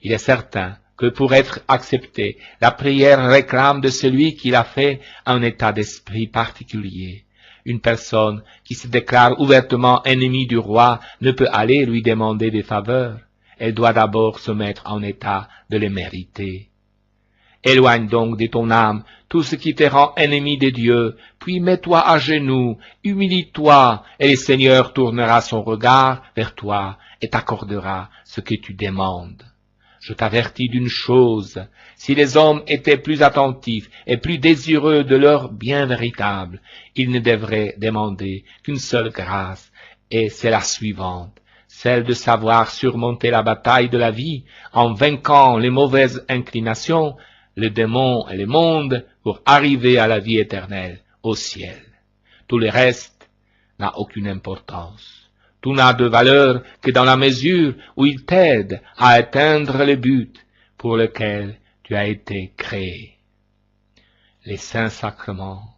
Il est certain que pour être acceptée, la prière réclame de celui qui l'a fait un état d'esprit particulier. Une personne qui se déclare ouvertement ennemie du roi ne peut aller lui demander des faveurs. Elle doit d'abord se mettre en état de les mériter. Éloigne donc de ton âme tout ce qui te rend ennemi de Dieu, puis mets-toi à genoux, humilie-toi, et le Seigneur tournera son regard vers toi et t'accordera ce que tu demandes. Je t'avertis d'une chose, si les hommes étaient plus attentifs et plus désireux de leur bien véritable, ils ne devraient demander qu'une seule grâce, et c'est la suivante. Celle de savoir surmonter la bataille de la vie en vainquant les mauvaises inclinations, le démon et le monde pour arriver à la vie éternelle, au ciel. Tout le reste n'a aucune importance. Tout n'a de valeur que dans la mesure où il t'aide à atteindre le but pour lequel tu as été créé. Les saints sacrements,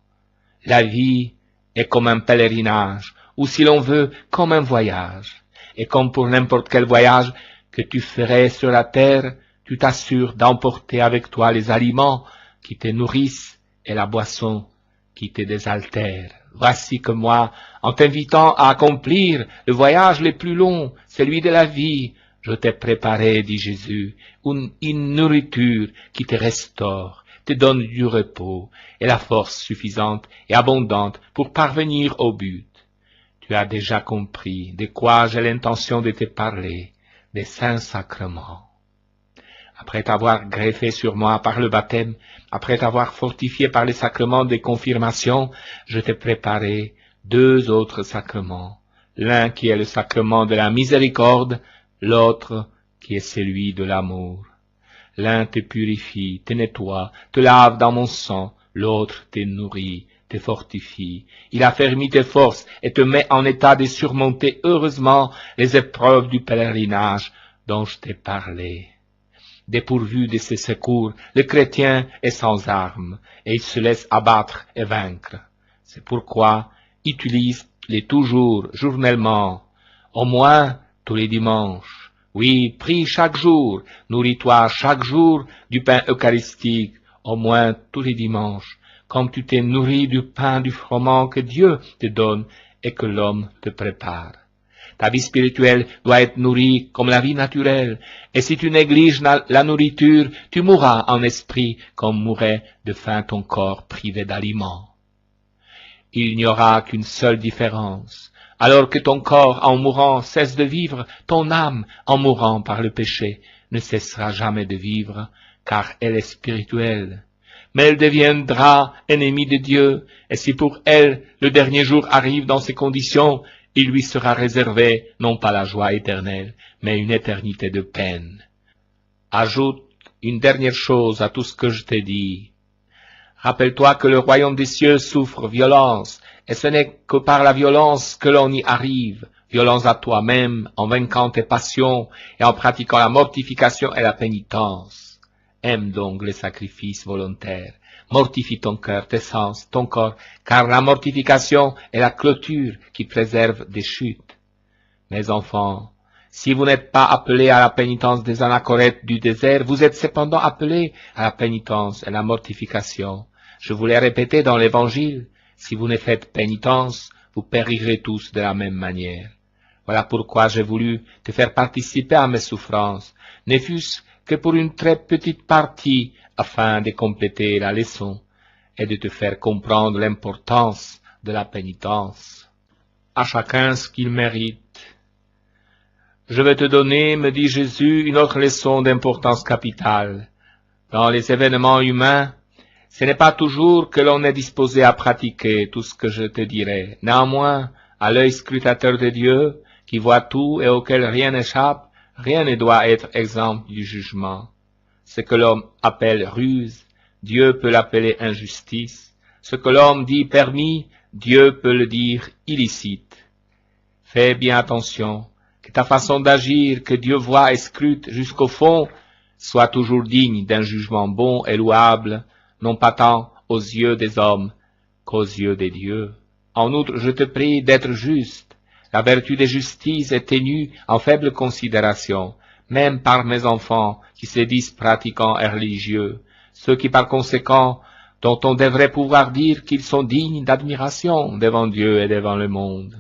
la vie est comme un pèlerinage, ou si l'on veut, comme un voyage. Et comme pour n'importe quel voyage que tu ferais sur la terre, tu t'assures d'emporter avec toi les aliments qui te nourrissent et la boisson qui te désaltère. Voici que moi, en t'invitant à accomplir le voyage le plus long, celui de la vie, je t'ai préparé, dit Jésus, une nourriture qui te restaure, te donne du repos et la force suffisante et abondante pour parvenir au but. Tu as déjà compris de quoi j'ai l'intention de te parler, des saints sacrements. Après t'avoir greffé sur moi par le baptême, après t'avoir fortifié par les sacrements de confirmation, je t'ai préparé 2 autres sacrements, l'un qui est le sacrement de la miséricorde, l'autre qui est celui de l'amour. L'un te purifie, te nettoie, te lave dans mon sang, l'autre te nourrit, te fortifie. Il affermit tes forces et te met en état de surmonter heureusement les épreuves du pèlerinage dont je t'ai parlé. Dépourvu de ses secours, le chrétien est sans armes, et il se laisse abattre et vaincre. C'est pourquoi utilise-les toujours, journellement, au moins tous les dimanches. Oui, prie chaque jour, nourris-toi chaque jour du pain eucharistique, au moins tous les dimanches, comme tu t'es nourri du pain du froment que Dieu te donne et que l'homme te prépare. Ta vie spirituelle doit être nourrie comme la vie naturelle, et si tu négliges la nourriture, tu mourras en esprit comme mourrait de faim ton corps privé d'aliments. Il n'y aura qu'une seule différence. Alors que ton corps, en mourant, cesse de vivre, ton âme, en mourant par le péché, ne cessera jamais de vivre, car elle est spirituelle. Mais elle deviendra ennemie de Dieu, et si pour elle le dernier jour arrive dans ces conditions, il lui sera réservé non pas la joie éternelle, mais une éternité de peine. Ajoute une dernière chose à tout ce que je t'ai dit. Rappelle-toi que le royaume des cieux souffre violence, et ce n'est que par la violence que l'on y arrive, violence à toi-même, en vainquant tes passions et en pratiquant la mortification et la pénitence. Aime donc les sacrifices volontaires. Mortifie ton cœur, tes sens, ton corps, car la mortification est la clôture qui préserve des chutes. Mes enfants, si vous n'êtes pas appelés à la pénitence des anachorètes du désert, vous êtes cependant appelés à la pénitence et à la mortification. Je vous l'ai répété dans l'Évangile, si vous ne faites pénitence, vous périrez tous de la même manière. Voilà pourquoi j'ai voulu te faire participer à mes souffrances, ne fût-ce que pour une très petite partie, afin de compléter la leçon et de te faire comprendre l'importance de la pénitence. À chacun ce qu'il mérite. Je vais te donner, me dit Jésus, une autre leçon d'importance capitale. Dans les événements humains, ce n'est pas toujours que l'on est disposé à pratiquer tout ce que je te dirai. Néanmoins, à l'œil scrutateur de Dieu, qui voit tout et auquel rien n'échappe, rien ne doit être exempt du jugement. Ce que l'homme appelle ruse, Dieu peut l'appeler injustice. Ce que l'homme dit permis, Dieu peut le dire illicite. Fais bien attention, que ta façon d'agir, que Dieu voit et scrute jusqu'au fond, soit toujours digne d'un jugement bon et louable, non pas tant aux yeux des hommes qu'aux yeux des dieux. En outre, je te prie d'être juste. La vertu de justice est tenue en faible considération, même par mes enfants qui se disent pratiquants et religieux, ceux qui par conséquent, dont on devrait pouvoir dire qu'ils sont dignes d'admiration devant Dieu et devant le monde.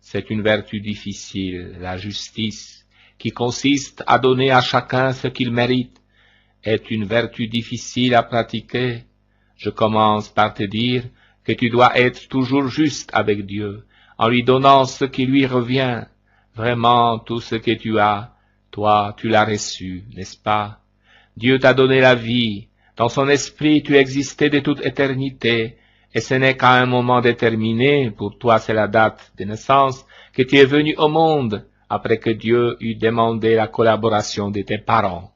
C'est une vertu difficile, la justice, qui consiste à donner à chacun ce qu'il mérite, est une vertu difficile à pratiquer. Je commence par te dire que tu dois être toujours juste avec Dieu, en lui donnant ce qui lui revient, vraiment tout ce que tu as. Toi, tu l'as reçu, n'est-ce pas? Dieu t'a donné la vie. Dans son esprit, tu existais de toute éternité. Et ce n'est qu'à un moment déterminé, pour toi c'est la date de naissance, que tu es venu au monde, après que Dieu eut demandé la collaboration de tes parents.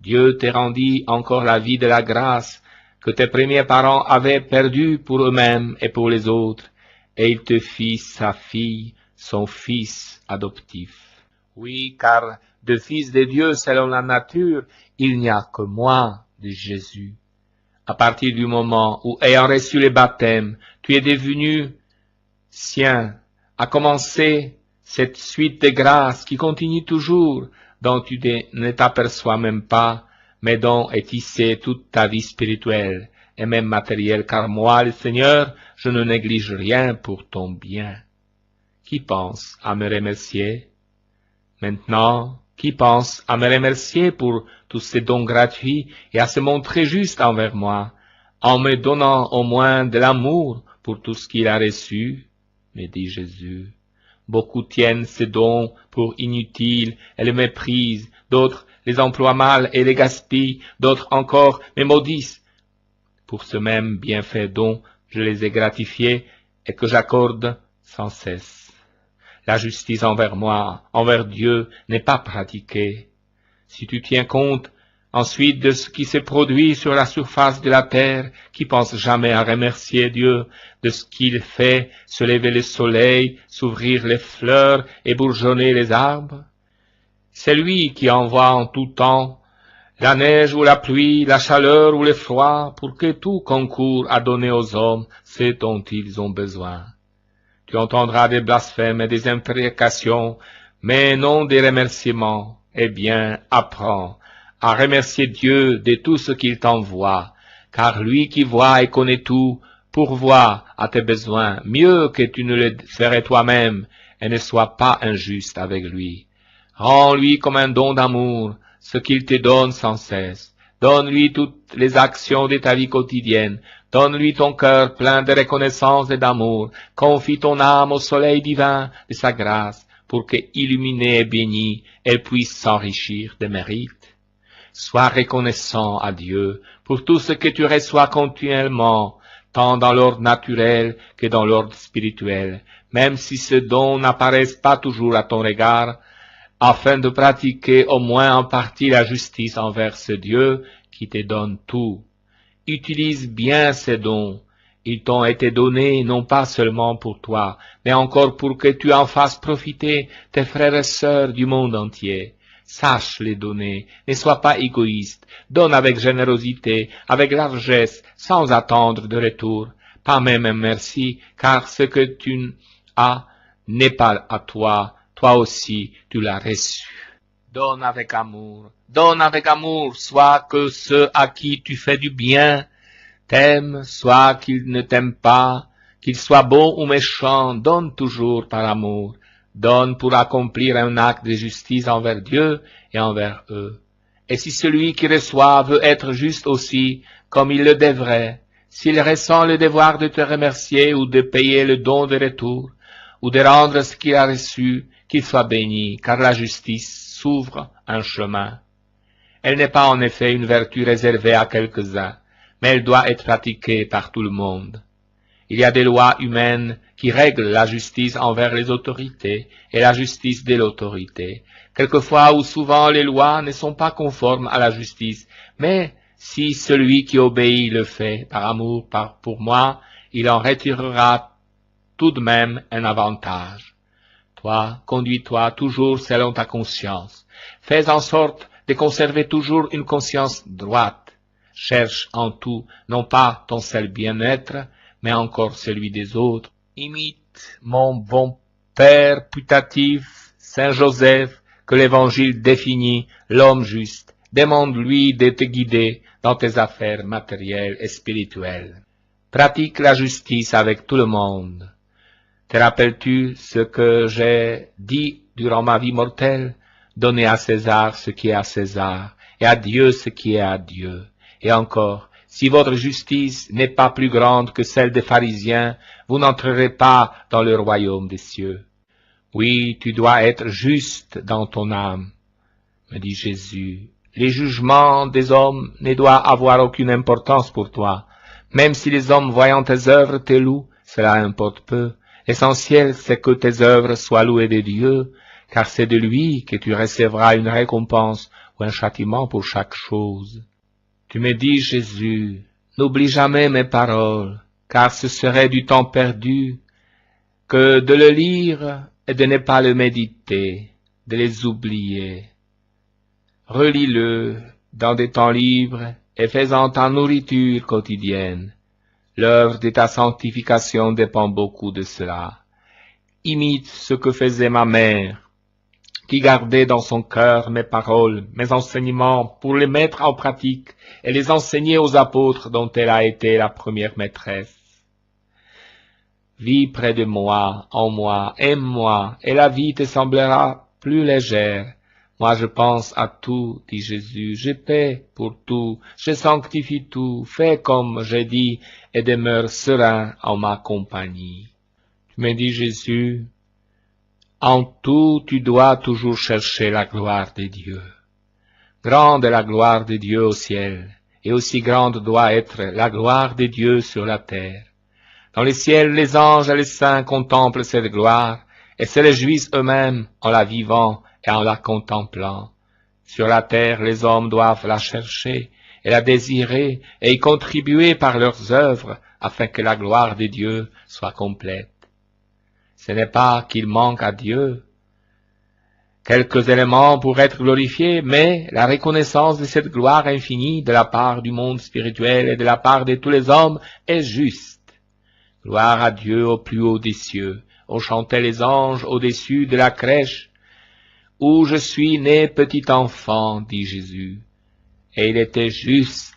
Dieu te rendit encore la vie de la grâce que tes premiers parents avaient perdue pour eux-mêmes et pour les autres, et il te fit sa fille, son fils adoptif. Oui, car de fils de Dieu selon la nature, il n'y a que moi, dit Jésus. À partir du moment où, ayant reçu le baptême, tu es devenu sien, a commencé cette suite de grâces qui continue toujours, dont tu ne t'aperçois même pas, mais dont est tissée toute ta vie spirituelle et même matérielle, car moi, le Seigneur, je ne néglige rien pour ton bien. Qui pense à me remercier? Maintenant, qui pense à me remercier pour tous ces dons gratuits et à se montrer juste envers moi, en me donnant au moins de l'amour pour tout ce qu'il a reçu? me dit Jésus. Beaucoup tiennent ces dons pour inutiles et les méprisent, d'autres les emploient mal et les gaspillent, d'autres encore me maudissent. Pour ce même bienfait dont je les ai gratifiés et que j'accorde sans cesse. La justice envers moi, envers Dieu, n'est pas pratiquée. Si tu tiens compte ensuite de ce qui s'est produit sur la surface de la terre, qui pense jamais à remercier Dieu de ce qu'il fait se lever le soleil, s'ouvrir les fleurs et bourgeonner les arbres? C'est lui qui envoie en tout temps la neige ou la pluie, la chaleur ou le froid, pour que tout concourt à donner aux hommes ce dont ils ont besoin. Tu entendras des blasphèmes et des imprécations, mais non des remerciements. Eh bien, apprends à remercier Dieu de tout ce qu'il t'envoie, car lui qui voit et connaît tout, pourvoit à tes besoins mieux que tu ne le ferais toi-même, et ne sois pas injuste avec lui. Rends-lui comme un don d'amour ce qu'il te donne sans cesse. Donne-lui toutes les actions de ta vie quotidienne. Donne-lui ton cœur plein de reconnaissance et d'amour. Confie ton âme au soleil divin de sa grâce, pour que, illuminée et bénie, elle puisse s'enrichir de mérites. Sois reconnaissant à Dieu pour tout ce que tu reçois continuellement, tant dans l'ordre naturel que dans l'ordre spirituel, même si ces dons n'apparaissent pas toujours à ton regard, afin de pratiquer au moins en partie la justice envers ce Dieu qui te donne tout. Utilise bien ces dons. Ils t'ont été donnés non pas seulement pour toi, mais encore pour que tu en fasses profiter tes frères et sœurs du monde entier. Sache les donner, ne sois pas égoïste, donne avec générosité, avec largesse, sans attendre de retour, pas même un merci, car ce que tu as n'est pas à toi, toi aussi tu l'as reçu. Donne avec amour, soit que ceux à qui tu fais du bien t'aiment, soit qu'ils ne t'aiment pas, qu'ils soient bons ou méchants, donne toujours par amour. Donne pour accomplir un acte de justice envers Dieu et envers eux. Et si celui qui reçoit veut être juste aussi, comme il le devrait, s'il ressent le devoir de te remercier ou de payer le don de retour, ou de rendre ce qu'il a reçu, qu'il soit béni, car la justice s'ouvre un chemin. Elle n'est pas en effet une vertu réservée à quelques-uns, mais elle doit être pratiquée par tout le monde. Il y a des lois humaines qui règlent la justice envers les autorités et la justice de l'autorité. Quelquefois ou souvent les lois ne sont pas conformes à la justice, mais si celui qui obéit le fait par amour pour moi, il en retirera tout de même un avantage. Toi, conduis-toi toujours selon ta conscience. Fais en sorte de conserver toujours une conscience droite. Cherche en tout, non pas ton seul bien-être, mais encore celui des autres. Imite mon bon Père putatif, Saint Joseph, que l'Évangile définit, l'homme juste. Demande-lui de te guider dans tes affaires matérielles et spirituelles. Pratique la justice avec tout le monde. Te rappelles-tu ce que j'ai dit durant ma vie mortelle? Donnez à César ce qui est à César, et à Dieu ce qui est à Dieu. Et encore, si votre justice n'est pas plus grande que celle des pharisiens, vous n'entrerez pas dans le royaume des cieux. Oui, tu dois être juste dans ton âme, me dit Jésus. Les jugements des hommes ne doivent avoir aucune importance pour toi. Même si les hommes voyant tes œuvres te louent, cela importe peu. L'essentiel, c'est que tes œuvres soient louées de Dieu, car c'est de lui que tu recevras une récompense ou un châtiment pour chaque chose. Tu me dis, Jésus, n'oublie jamais mes paroles, car ce serait du temps perdu que de le lire et de ne pas le méditer, de les oublier. Relis-le dans des temps libres et fais-en ta nourriture quotidienne. L'œuvre de ta sanctification dépend beaucoup de cela. Imite ce que faisait ma mère, qui gardait dans son cœur mes paroles, mes enseignements, pour les mettre en pratique et les enseigner aux apôtres dont elle a été la première maîtresse. Vis près de moi, en moi, aime-moi, et la vie te semblera plus légère. Moi je pense à tout, dit Jésus, je paie pour tout, je sanctifie tout, fais comme j'ai dit, et demeure serein en ma compagnie. Tu me dis Jésus, en tout tu dois toujours chercher la gloire de Dieu. Grande est la gloire de Dieu au ciel, et aussi grande doit être la gloire de Dieu sur la terre. Dans les ciels, les anges et les saints contemplent cette gloire, et se réjouissent eux-mêmes en la vivant et en la contemplant. Sur la terre, les hommes doivent la chercher et la désirer et y contribuer par leurs œuvres afin que la gloire de Dieu soit complète. Ce n'est pas qu'il manque à Dieu quelques éléments pour être glorifiés, mais la reconnaissance de cette gloire infinie de la part du monde spirituel et de la part de tous les hommes est juste. Gloire à Dieu au plus haut des cieux, ont chanté les anges au-dessus de la crèche, où je suis né petit enfant, dit Jésus. Et il était juste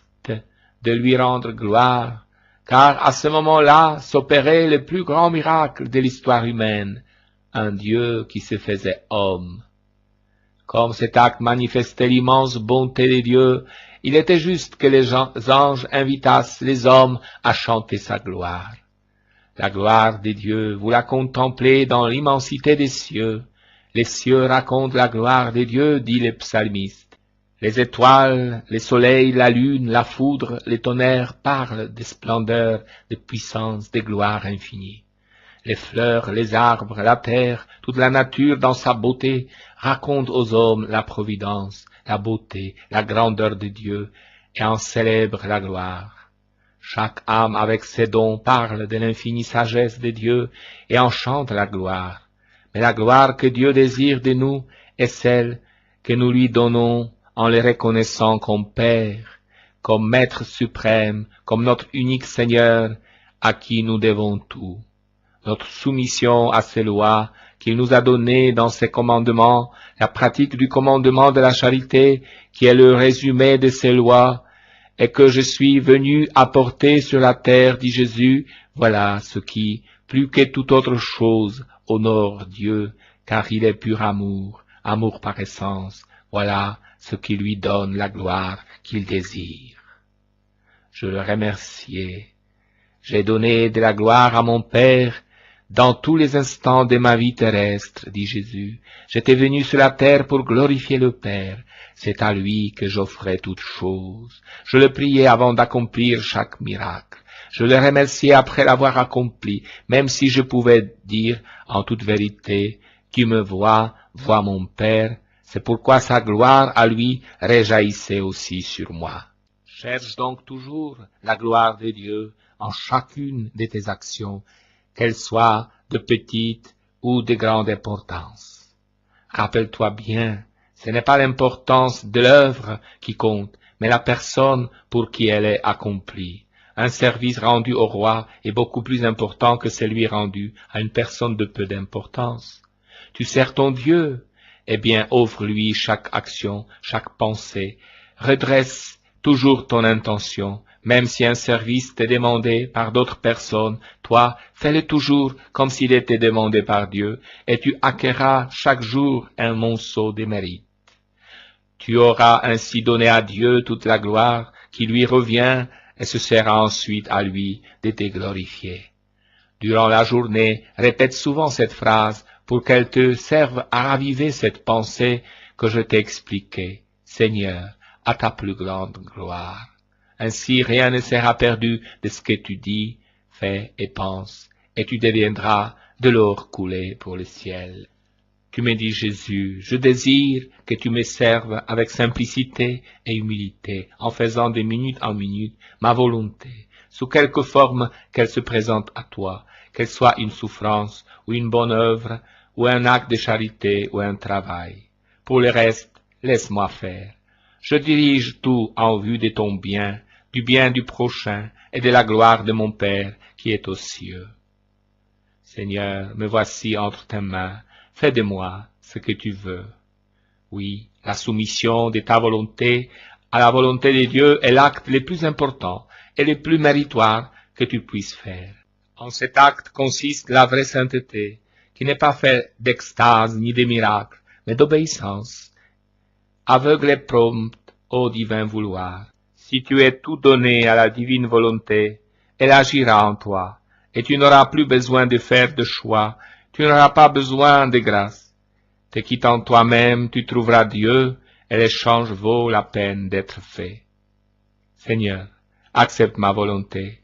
de lui rendre gloire, car à ce moment-là s'opérait le plus grand miracle de l'histoire humaine, un Dieu qui se faisait homme. Comme cet acte manifestait l'immense bonté de Dieu, il était juste que les anges invitassent les hommes à chanter sa gloire. La gloire de Dieu, vous la contemplez dans l'immensité des cieux. Les cieux racontent la gloire de Dieu, dit le psalmiste. Les étoiles, le soleil, la lune, la foudre, les tonnerres parlent des splendeurs, des puissances, des gloires infinies. Les fleurs, les arbres, la terre, toute la nature dans sa beauté raconte aux hommes la providence, la beauté, la grandeur de Dieu et en célèbre la gloire. Chaque âme avec ses dons parle de l'infinie sagesse de Dieu et en chante la gloire. Mais la gloire que Dieu désire de nous est celle que nous lui donnons en le reconnaissant comme Père, comme Maître suprême, comme notre unique Seigneur à qui nous devons tout. Notre soumission à ses lois qu'il nous a données dans ses commandements, la pratique du commandement de la charité qui est le résumé de ses lois, et que je suis venu apporter sur la terre, dit Jésus, voilà ce qui, plus que toute autre chose, honore Dieu, car il est pur amour, amour par essence, voilà ce qui lui donne la gloire qu'il désire. Je le remerciais. J'ai donné de la gloire à mon Père dans tous les instants de ma vie terrestre, dit Jésus. J'étais venu sur la terre pour glorifier le Père. C'est à lui que j'offrais toutes choses. Je le priais avant d'accomplir chaque miracle. Je le remerciais après l'avoir accompli, même si je pouvais dire en toute vérité, qui me voit, voit mon Père. C'est pourquoi sa gloire à lui rejaillissait aussi sur moi. Cherche donc toujours la gloire de Dieu en chacune de tes actions, qu'elles soient de petite ou de grande importance. Rappelle-toi bien, ce n'est pas l'importance de l'œuvre qui compte, mais la personne pour qui elle est accomplie. Un service rendu au roi est beaucoup plus important que celui rendu à une personne de peu d'importance. Tu sers ton Dieu, eh bien offre-lui chaque action, chaque pensée, redresse toujours ton intention, même si un service t'est demandé par d'autres personnes, toi, fais-le toujours comme s'il était demandé par Dieu, et tu acquerras chaque jour un monceau de mérite. Tu auras ainsi donné à Dieu toute la gloire qui lui revient, et ce sera ensuite à lui de te glorifier. Durant la journée, répète souvent cette phrase pour qu'elle te serve à raviver cette pensée que je t'ai expliquée. Seigneur, à ta plus grande gloire. Ainsi rien ne sera perdu de ce que tu dis, fais et penses, et tu deviendras de l'or coulé pour le ciel. Tu me dis, Jésus, je désire que tu me serves avec simplicité et humilité, en faisant de minute en minute ma volonté, sous quelque forme qu'elle se présente à toi, qu'elle soit une souffrance, ou une bonne œuvre, ou un acte de charité, ou un travail. Pour le reste, laisse-moi faire. Je dirige tout en vue de ton bien du prochain et de la gloire de mon Père qui est aux cieux. Seigneur, me voici entre tes mains, fais de moi ce que tu veux. Oui, la soumission de ta volonté à la volonté de Dieu est l'acte le plus important et le plus méritoire que tu puisses faire. En cet acte consiste la vraie sainteté, qui n'est pas faite d'extase ni de miracles, mais d'obéissance, aveugle et prompte au divin vouloir. Si tu es tout donné à la divine volonté, elle agira en toi, et tu n'auras plus besoin de faire de choix, tu n'auras pas besoin de grâce. Te quittant toi-même, tu trouveras Dieu, et l'échange vaut la peine d'être fait. Seigneur, accepte ma volonté.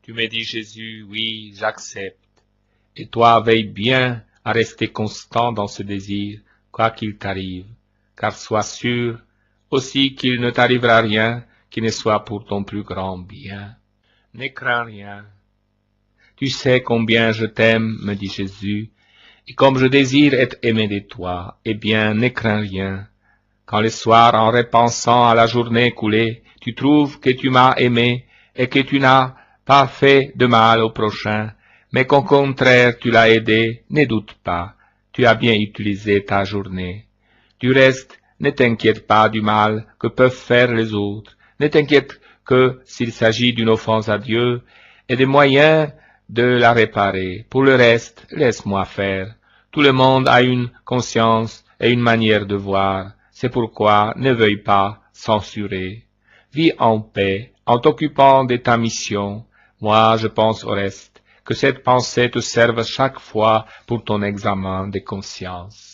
Tu me dis, Jésus, oui, j'accepte. Et toi, veille bien à rester constant dans ce désir, quoi qu'il t'arrive, car sois sûr aussi qu'il ne t'arrivera rien qui ne soit pour ton plus grand bien. Ne crains rien. Tu sais combien je t'aime, me dit Jésus, et comme je désire être aimé de toi, eh bien, ne crains rien. Quand le soir, en repensant à la journée écoulée, tu trouves que tu m'as aimé et que tu n'as pas fait de mal au prochain, mais qu'au contraire tu l'as aidé, ne doute pas, tu as bien utilisé ta journée. Du reste, ne t'inquiète pas du mal que peuvent faire les autres, ne t'inquiète que s'il s'agit d'une offense à Dieu et des moyens de la réparer. Pour le reste, laisse-moi faire. Tout le monde a une conscience et une manière de voir, c'est pourquoi ne veuille pas censurer. Vis en paix, en t'occupant de ta mission. Moi, je pense au reste, que cette pensée te serve chaque fois pour ton examen de conscience.